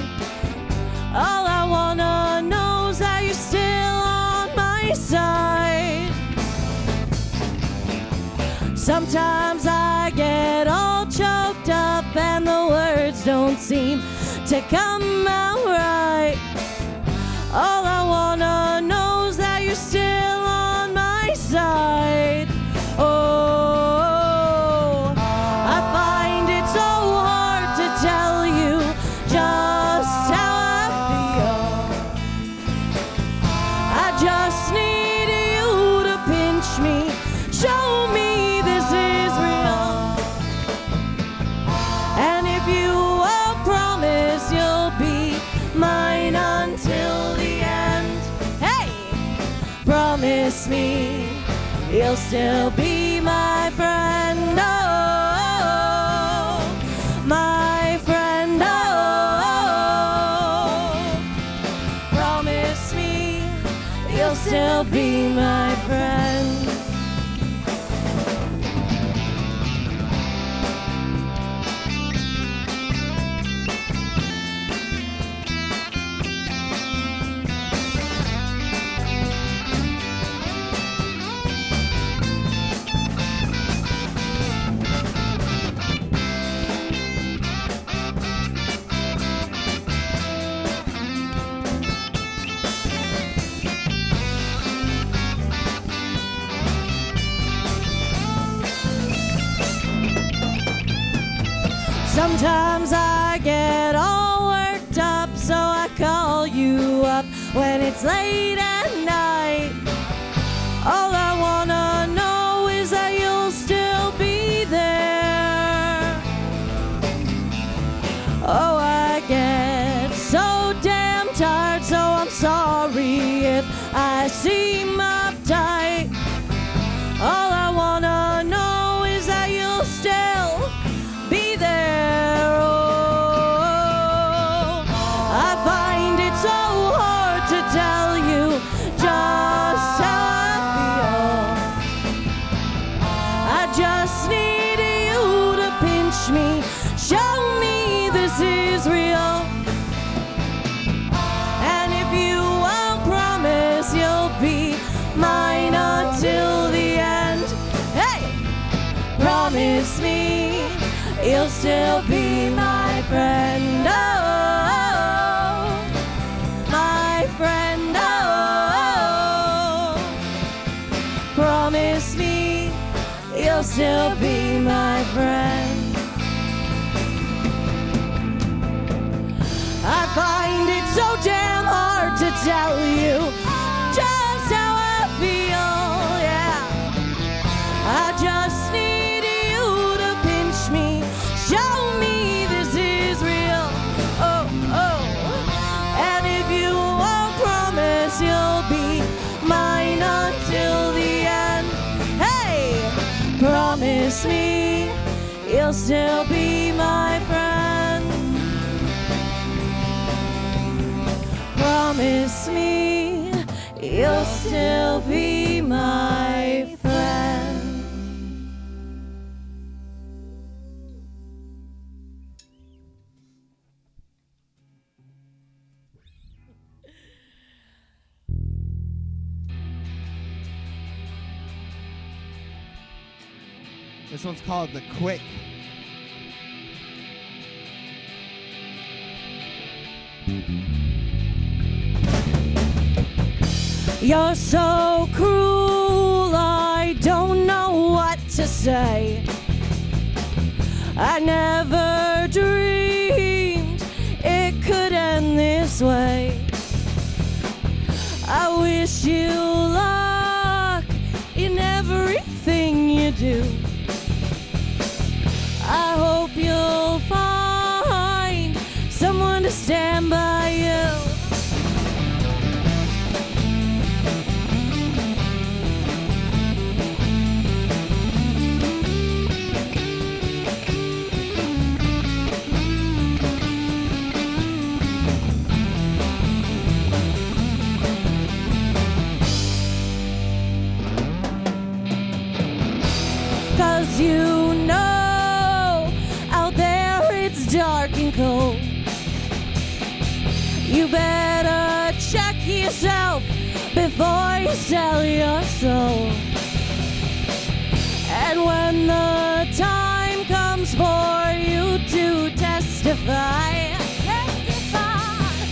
D: All I wanna know is that you're still on my side. Sometimes I get all choked up and the words don't seem to come out right. All I wanna know is that you're still on my side. Oh, I find it so hard to tell you just how I feel. I just need you to pinch me, show me this is real. And if you will promise you'll be mine until the end. Hey! Promise me you'll still be my friend. Oh, my friend. Oh, promise me you'll still be my friend. Sometimes I get all worked up, so I call you up when it's late at night. All I wanna know is that you'll still be there. Oh, I get so damn tired, so I'm sorry if I seem uptight. All I wanna know is that you'll still be there. Oh, I find it so hard to tell you just how I feel. I just need you to pinch me, show me this is real. And if you won't promise you'll be mine until the end. Hey! Promise me you'll still be my friend. Oh, my friend. Oh, promise me you'll still be my friend. I find it so damn hard to tell you just how I feel. Yeah, I just need you to pinch me, show me this is real. Oh, oh, and if you won't promise you'll be mine until the end. Hey, promise me you'll still be my friend. Promise me you'll still be my friend.
M: This one's called The Quick.
D: You're so cruel, I don't know what to say. I never dreamed it could end this way. I wish you luck in everything you do. I hope you'll find someone to stand by you. 'cause you know out there it's dark and cold. You better check yourself before you sell your soul. And when the time comes for you to testify,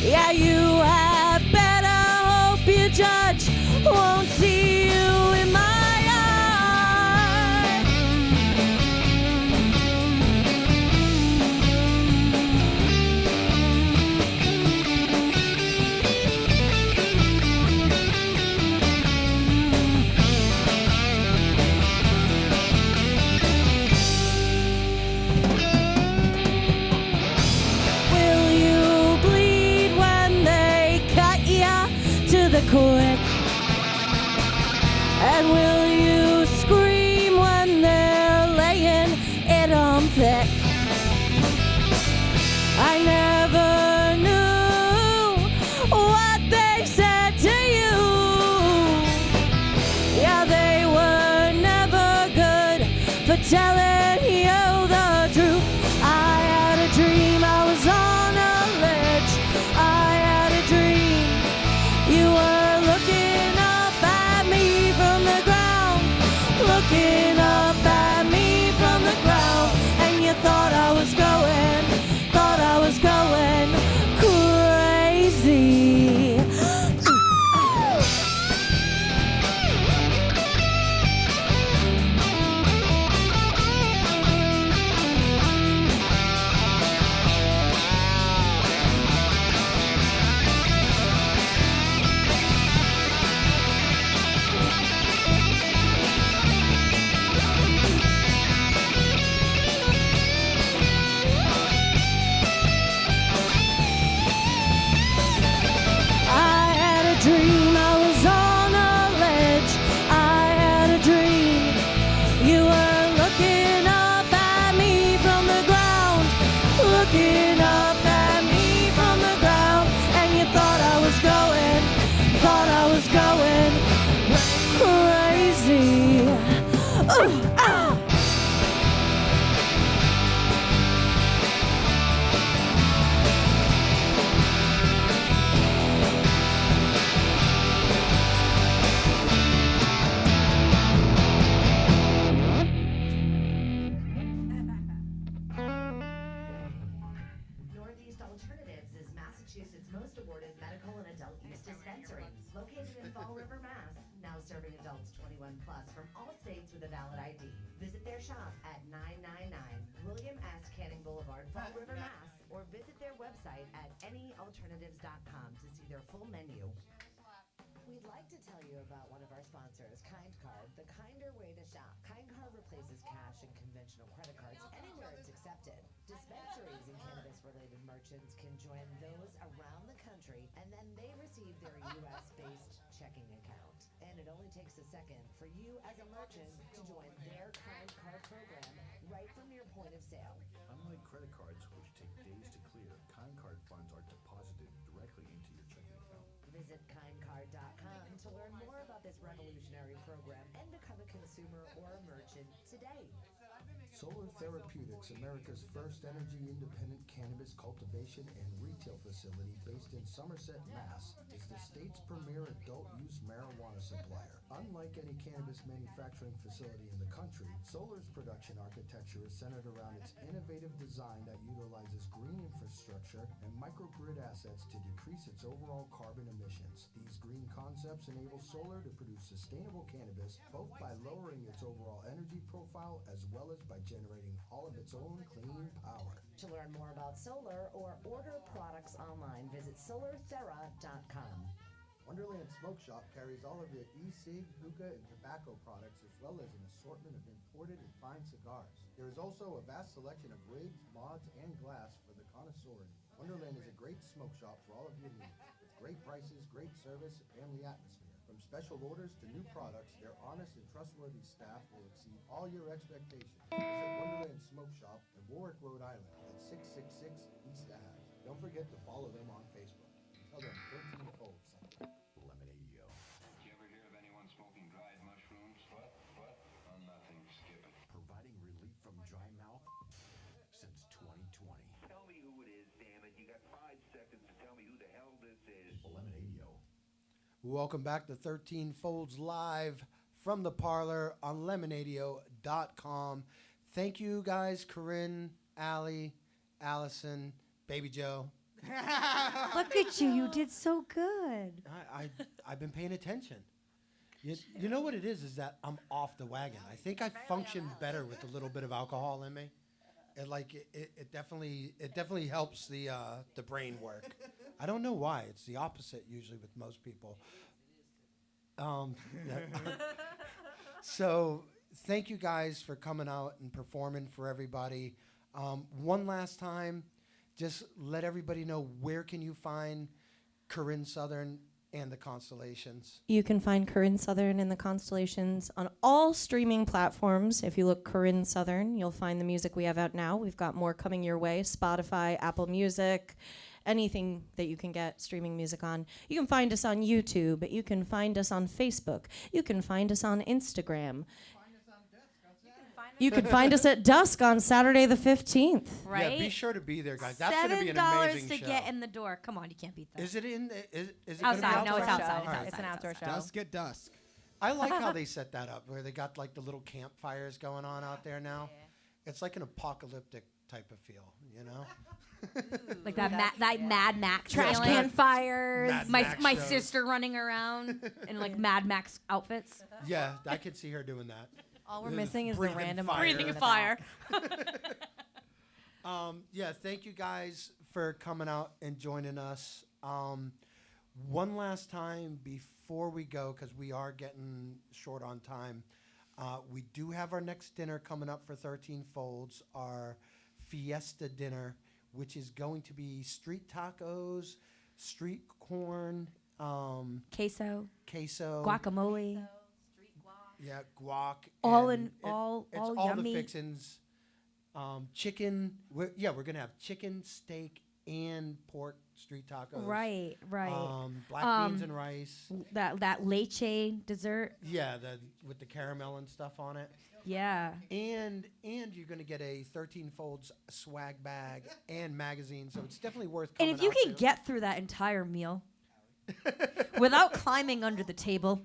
D: yeah, you had better hope your judge won't see you in my eye. Will you bleed when they cut ya to the quick? And will you scream when they're laying it on thick? I never knew what they said to you. Yeah, they were never good for telling you the truth. I had a dream I was on a ledge. I had a dream you were looking up at me from the ground, looking up at me from the ground, and you thought I was going crazy. I had a dream I was on a ledge. I had a dream you were looking up at me from the ground, looking up at me from the ground, and you thought I was going crazy. Ooh, ah.
E: Northeast Alternatives is Massachusetts' most awarded medical and adult use dispensary. Located in Fall River, Mass. Now serving adults 21 plus from all states with a valid ID. Visit their shop at 999 William S. Canning Boulevard, Fall River, Mass. Or visit their website at anyalternatives.com to see their full menu. We'd like to tell you about one of our sponsors, Kind Card, the kinder way to shop. Kind Card replaces cash and conventional credit cards anywhere it's accepted. Dispensaries and cannabis-related merchants can join those around the country, and then they receive their U.S.-based checking account. And it only takes a second for you as a merchant to join their Kind Card program right from your point of sale.
F: Unlike credit cards, which take days to clear, Kind Card funds are deposited directly into your checking account.
E: Visit kindcard.com to learn more about this revolutionary program and become a consumer or a merchant today.
N: Solar Therapeutics, America's first energy-independent cannabis cultivation and retail facility based in Somerset, Mass., is the state's premier adult-use marijuana supplier. Unlike any cannabis manufacturing facility in the country, Solar's production architecture is centered around its innovative design that utilizes green infrastructure and microgrid assets to decrease its overall carbon emissions. These green concepts enable Solar to produce sustainable cannabis both by lowering its overall energy profile as well as by generating all of its own clean power.
E: To learn more about solar or order products online, visit solarthera.com.
N: Wonderland Smoke Shop carries all of your e-cig, hookah, and tobacco products as well as an assortment of imported and fine cigars. There is also a vast selection of rigs, mods, and glass for the connoisseur. Wonderland is a great smoke shop for all of your needs, with great prices, great service, and family atmosphere. From special orders to new products, their honest and trustworthy staff will exceed all your expectations. Visit Wonderland Smoke Shop in Warwick, Rhode Island at 666 East Ave. Don't forget to follow them on Facebook and tell them 13-fold something.
G: Did you ever hear of anyone smoking dried mushrooms? What? On nothing. Skip it.
N: Lemonadio.
B: Welcome back to 13 Folds Live from the Parlour on Lemonadio.com. Thank you guys, Corinne, Allie, Allison, Baby Joe.
C: Look at you. You did so good.
B: I've been paying attention. You know what it is that I'm off the wagon. I think I function better with a little bit of alcohol in me. It definitely helps the brain work. I don't know why. It's the opposite usually with most people. So thank you guys for coming out and performing for everybody. One last time, just let everybody know, where can you find Corinne Southern and the Constellations?
I: You can find Corinne Southern and the Constellations on all streaming platforms. If you look Corinne Southern, you'll find the music we have out now. We've got more coming your way. Spotify, Apple Music, anything that you can get streaming music on. You can find us on YouTube. You can find us on Facebook. You can find us on Instagram. You can find us at dusk on Saturday the 15th.
C: Right?
B: Yeah, be sure to be there, guys. That's going to be an amazing
C: $7
B: show.
C: to get in the door. Come on, you can't beat that.
B: Is it in? Is it
C: outside?
B: Gonna be
C: No, it's outside.
B: All right.
L: It's an outdoor show.
M: Dusk at dusk.
B: I like how they set that up, where they got like the little campfires going on out there now. Yeah. It's like an apocalyptic type of feel, you know?
C: Like that Mad Max
L: Trash
C: feeling.
L: can fires.
B: Mad
C: My
B: Max
C: my
B: shows.
C: sister running around in like Mad Max outfits.
B: Yeah, I could see her doing that.
L: All we're missing is the
B: Breathing
L: random
B: fire.
C: Breathing
L: in the
C: fire.
B: Yeah, thank you guys for coming out and joining us. One last time before we go, because we are getting short on time, we do have our next dinner coming up for 13 Folds, our Fiesta dinner, which is going to be street tacos, street corn,
C: Queso,
B: guacamole, yeah, guac,
C: all
B: and
C: all
B: it's all
C: yummy.
B: the fixins. Chicken. We're gonna have chicken, steak, and pork street tacos.
C: Right.
B: Black beans and rice.
C: That leche dessert.
B: Yeah, with the caramel and stuff on it.
C: Yeah.
B: And you're gonna get a 13 Folds swag bag and magazine, so it's definitely worth
C: And
B: coming
C: if you
B: out
C: can
B: to.
C: get through that entire meal without climbing under the table,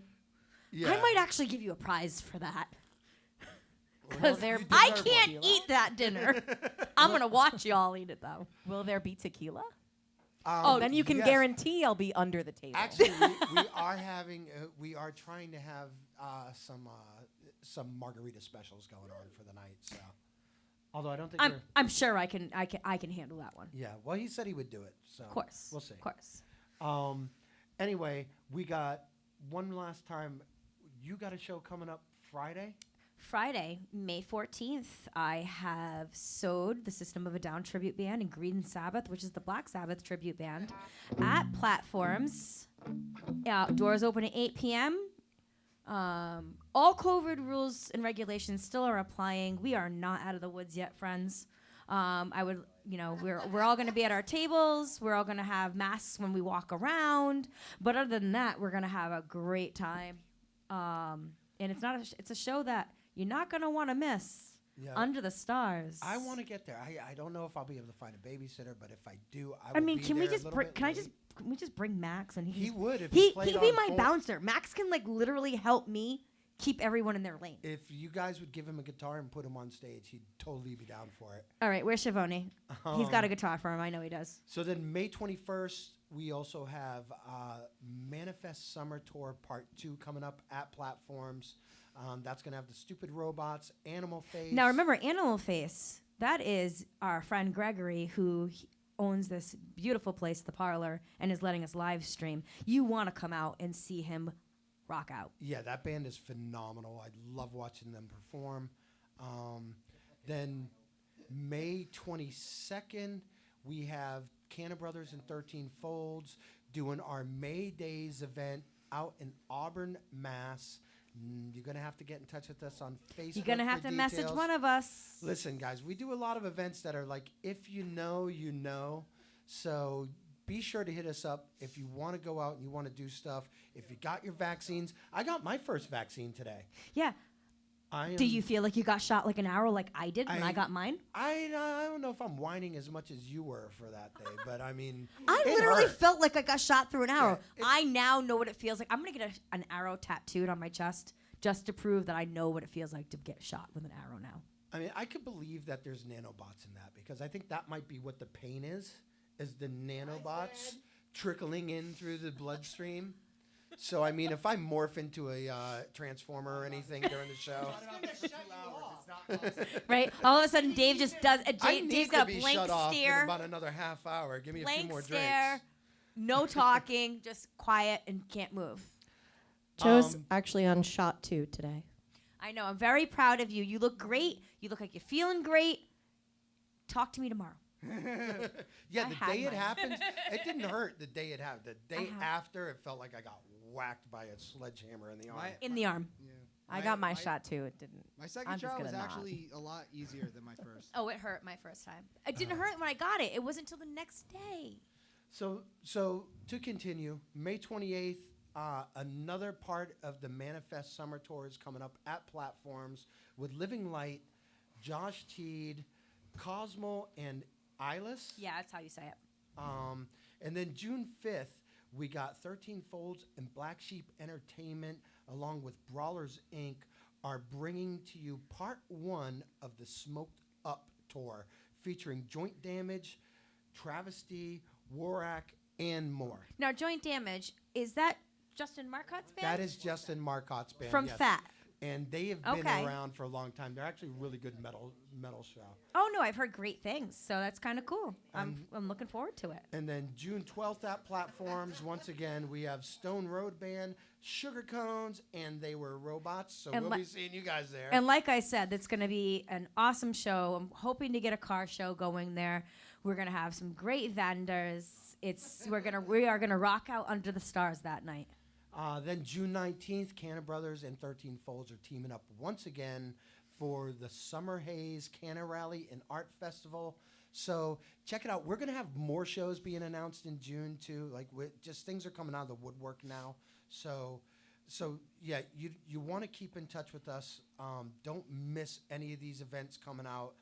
B: Yeah.
C: I might actually give you a prize for that.
L: Will
C: Because
L: there be
C: I
L: tequila?
C: can't eat that dinner. I'm going to watch y'all eat it, though.
L: Will there be tequila?
B: Oh,
L: Then you can
B: yes.
L: guarantee I'll be under the table.
B: Actually, we are trying to have some margarita specials going on for the night. So, although I don't think
C: I'm sure I can handle that one.
B: Yeah, well, he said he would do it. So
C: Of course.
B: we'll see.
C: Of course.
B: Anyway, we got one last time. You got a show coming up
C: Friday, May 14th, I have Sewed, the System of a Down tribute band, and Green Sabbath, which is the Black Sabbath tribute band, at Platforms. Doors open at 8 p.m. All COVID rules and regulations still are applying. We are not out of the woods yet, friends. We're all going to be at our tables. We're all going to have masks when we walk around. But other than that, we're going to have a great time. And it's a show that you're not going to want to miss.
B: Yeah.
C: Under the Stars.
B: I want to get there. I don't know if I'll be able to find a babysitter, but if I do,
C: I mean, can we just bring Max and
B: He
C: can
B: would if
C: he
B: played
C: he'd be
B: on
C: my
B: phone.
C: bouncer. Max can like literally help me keep everyone in their lane.
B: If you guys would give him a guitar and put him on stage, he'd totally be down for it.
C: All right, where's Shavoni? He's got a guitar for him. I know he does.
B: So then May 21st, we also have Manifest Summer Tour Part 2 coming up at Platforms. That's going to have the Stupid Robots, Animal Face.
C: Now remember, Animal Face. That is our friend Gregory, who owns this beautiful place, the Parlour, and is letting us live stream. You want to come out and see him rock out.
B: Yeah, that band is phenomenal. I love watching them perform. Then May 22nd, we have Canna Brothers and 13 Folds doing our May Days event out in Auburn, Mass. You're going to have to get in touch with us on Facebook.
C: You're going to have to message one of us.
B: Listen, guys, we do a lot of events that are like, if you know, you know. So be sure to hit us up if you want to go out and you want to do stuff. If you got your vaccines. I got my first vaccine today.
C: Yeah. Do you feel like you got shot like an arrow like I did when I got mine?
B: I don't know if I'm whining as much as you were for that day, but I mean,
C: I
B: it
C: literally
B: hurt.
C: felt like I got shot through an arrow.
B: Yeah,
C: I now know what it feels like. I'm going to get an arrow tattooed on my chest just to prove that I know what it feels like to get shot with an arrow now.
B: I mean, I could believe that there's nanobots in that because I think that might be what the pain is the nanobots trickling in through the bloodstream. So, I mean, if I morph into a transformer or anything during the show.
C: Right? All of a sudden, Dave just does.
B: I need
C: Dave's
B: to
C: got
B: be
C: a blank
B: shut off in
C: stare.
B: about another half hour. Give me a few
C: Blank
B: more
C: stare.
B: drinks.
C: No talking, just quiet and can't move.
I: Joe's actually on shot 2 today.
C: I know. I'm very proud of you. You look great. You look like you're feeling great. Talk to me tomorrow.
B: Yeah,
C: I
B: the
C: had
B: day it
C: mine.
B: happened, it didn't hurt the day it happened. The day after, it felt like I got whacked by a sledgehammer in the arm.
C: In the arm.
M: Yeah.
L: I got my shot too. It didn't.
M: My second
L: I'm just
M: shot was
L: gonna nod.
M: actually a lot easier than my first.
C: Oh, it hurt my first time. It didn't hurt when I got it. It wasn't until the next day.
B: So to continue, May 28th, another part of the Manifest Summer Tour is coming up at Platforms with Living Light, Josh Teed, Cosmo, and Eyeless.
C: Yeah, that's how you say it.
B: And then June 5th, we got 13 Folds and Black Sheep Entertainment, along with Brawlers Inc., are bringing to you part 1 of the Smoked Up Tour, featuring Joint Damage, Travesty, Warak, and more.
C: Now, Joint Damage, is that Justin Marcotte's band?
B: That is Justin Marcotte's band.
C: From
B: yes.
C: Fat.
B: And they have been
C: Okay.
B: around for a long time. They're actually a really good metal show.
C: Oh, no, I've heard great things, so that's kind of cool. I'm looking forward to it.
B: And then June 12th at Platforms, once again, we have Stone Road Band, Sugar Cones, and They Were Robots. So
C: And
B: we'll be seeing you guys there.
C: And like I said, that's going to be an awesome show. I'm hoping to get a car show going there. We're going to have some great vendors. We are gonna rock out under the stars that night.
B: Then June 19th, Canna Brothers and 13 Folds are teaming up once again for the Summer Haze Canna Rally and Art Festival. So check it out. We're going to have more shows being announced in June, too. Like, just things are coming out of the woodwork now. So yeah, you want to keep in touch with us. Don't miss any of these events coming out.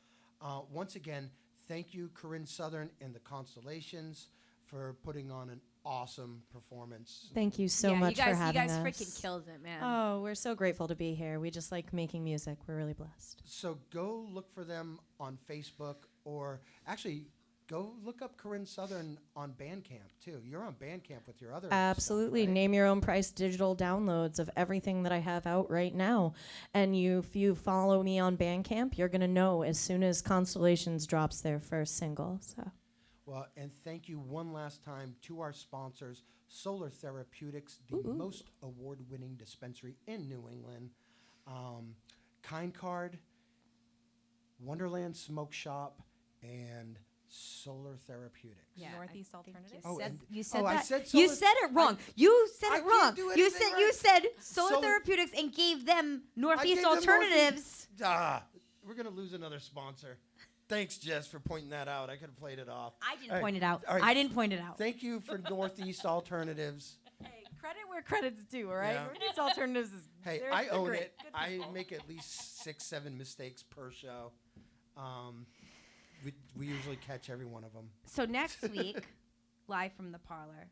B: Once again, thank you, Corinne Southern and the Constellations, for putting on an awesome performance.
I: Thank you so much for having us.
C: You guys freaking killed it, man.
I: Oh, we're so grateful to be here. We just like making music. We're really blessed.
B: So go look for them on Facebook, or actually go look up Corinne Southern on Bandcamp too. You're on Bandcamp with your other
I: Absolutely.
B: stuff, right?
I: Name your own price digital downloads of everything that I have out right now. And if you follow me on Bandcamp, you're going to know as soon as Constellations drops their first single. So.
B: Well, and thank you one last time to our sponsors, Solar Therapeutics, the most award-winning dispensary in New England, Kind Card, Wonderland Smoke Shop, and Solar Therapeutics.
C: Yeah,
L: Northeast Alternatives.
C: You said
B: I
C: that.
B: said
C: You
B: Solar-
C: said it wrong. You said
B: I
C: it
B: can't
C: wrong.
B: do
C: You
B: anything
C: said
B: right.
C: you said Solar
B: Solar-
C: Therapeutics and gave them
B: I
C: Northeast
B: gave them
C: Alternatives.
B: We're going to lose another sponsor. Thanks, Jess, for pointing that out. I could have played it off.
C: I didn't
B: All right.
C: point it out.
B: All right.
C: I didn't point it out.
B: Thank you for Northeast Alternatives.
L: Hey, credit where credit's due, all right?
B: Yeah.
L: Northeast Alternatives is
B: Hey,
L: they're-
B: I
L: they're
B: own
L: great.
B: it.
L: Good
B: I
L: people.
B: make at least 6-7 mistakes per show. We usually catch every one of them.
C: So next week, live from the Parlour,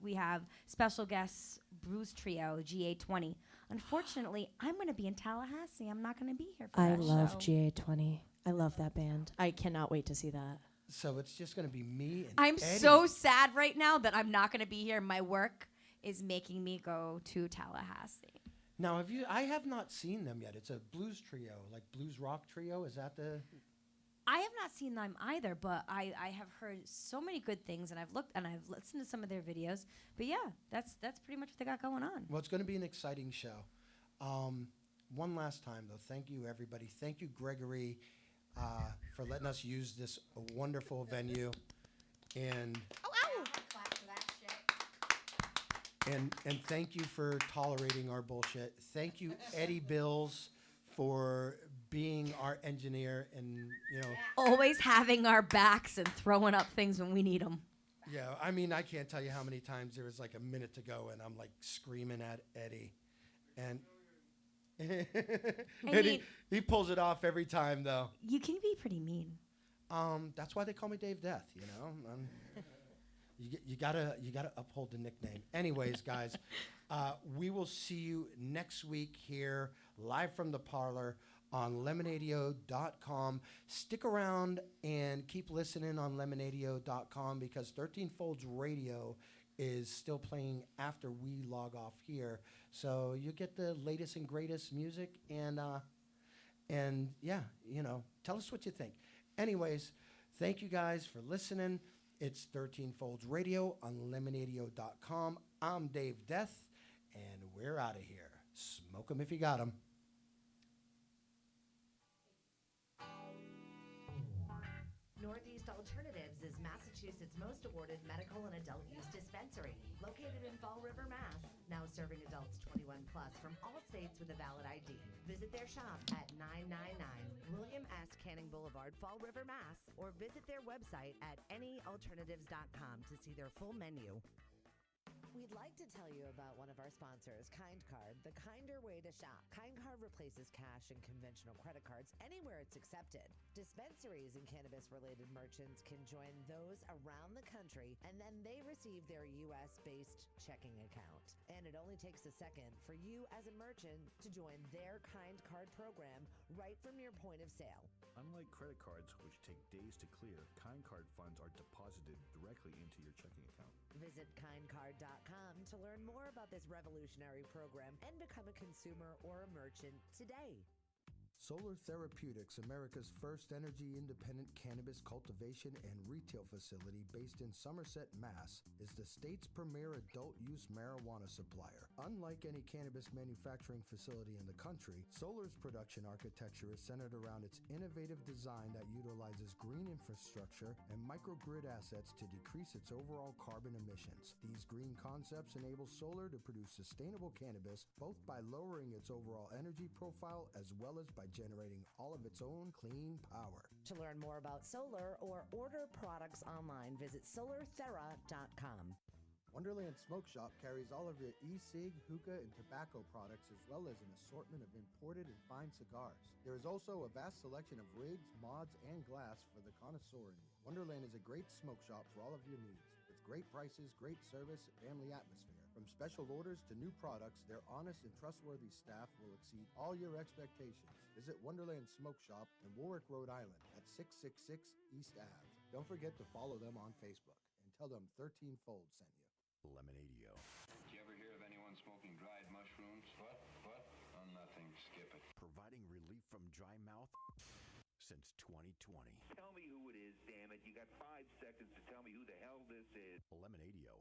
C: we have special guests Bruce Trio GA20. Unfortunately, I'm going to be in Tallahassee. I'm not going to be here for
I: I
C: that
I: love
C: show.
I: GA20. I love that band. I cannot wait to see that.
B: So it's just going to be me and
C: I'm
B: Eddie.
C: so sad right now that I'm not going to be here. My work is making me go to Tallahassee.
B: Now, I have not seen them yet. It's a blues trio, like blues rock trio. Is that the?
C: I have not seen them either, but I have heard so many good things, and I've looked and I've listened to some of their videos. But yeah, that's pretty much what they got going on.
B: Well, it's going to be an exciting show. One last time, though, thank you, everybody. Thank you, Gregory, for letting us use this wonderful venue. And and thank you for tolerating our bullshit. Thank you, Eddie Bills, for being our engineer and,
C: Always having our backs and throwing up things when we need them.
B: Yeah, I mean, I can't tell you how many times there was like a minute to go and I'm like screaming at Eddie. And And he pulls it off every time, though.
C: You can be pretty mean.
B: That's why they call me Dave Death. You know, you gotta uphold the nickname. Anyways, guys, we will see you next week here live from the Parlour on Lemonadio.com. Stick around and keep listening on Lemonadio.com because 13 Folds Radio is still playing after we log off here. So you get the latest and greatest music and yeah, tell us what you think. Anyways, thank you guys for listening. It's 13 Folds Radio on Lemonadio.com. I'm Dave Death, and we're out of here. Smoke 'em if you got 'em.
E: Northeast Alternatives is Massachusetts' most awarded medical and adult use dispensary, located in Fall River, Mass. Now serving adults 21 plus from all states with a valid ID. Visit their shop at 999 William S. Canning Boulevard, Fall River, Mass. Or visit their website at anyalternatives.com to see their full menu. We'd like to tell you about one of our sponsors, Kind Card, the kinder way to shop. Kind Card replaces cash and conventional credit cards anywhere it's accepted. Dispensaries and cannabis-related merchants can join those around the country, and then they receive their U.S.-based checking account. And it only takes a second for you as a merchant to join their Kind Card program right from your point of sale.
F: Unlike credit cards, which take days to clear, Kind Card funds are deposited directly into your checking account.
E: Visit kindcard.com to learn more about this revolutionary program and become a consumer or a merchant today.
N: Solar Therapeutics, America's first energy-independent cannabis cultivation and retail facility based in Somerset, Mass., is the state's premier adult-use marijuana supplier. Unlike any cannabis manufacturing facility in the country, Solar's production architecture is centered around its innovative design that utilizes green infrastructure and microgrid assets to decrease its overall carbon emissions. These green concepts enable Solar to produce sustainable cannabis both by lowering its overall energy profile as well as by generating all of its own clean power.
E: To learn more about solar or order products online, visit solarthera.com.
J: Wonderland Smoke Shop carries all of your e-cig, hookah, and tobacco products as well as an assortment of imported and fine cigars. There is also a vast selection of rigs, mods, and glass for the connoisseur in you. Wonderland is a great smoke shop for all of your needs. With great prices, great service, and family atmosphere. From special orders to new products, their honest and trustworthy staff will exceed all your expectations. Visit Wonderland Smoke Shop in Warwick, Rhode Island at 666 East Ave. Don't forget to follow them on Facebook and tell them 13 Fold sent you.
F: Lemonadio.
G: Did you ever hear of anyone smoking dried mushrooms? What? Oh, nothing. Skip it.
F: Providing relief from dry mouth since 2020.
H: Tell me who it is, damn it. You got 5 seconds to tell me who the hell this is.
F: Lemonadio.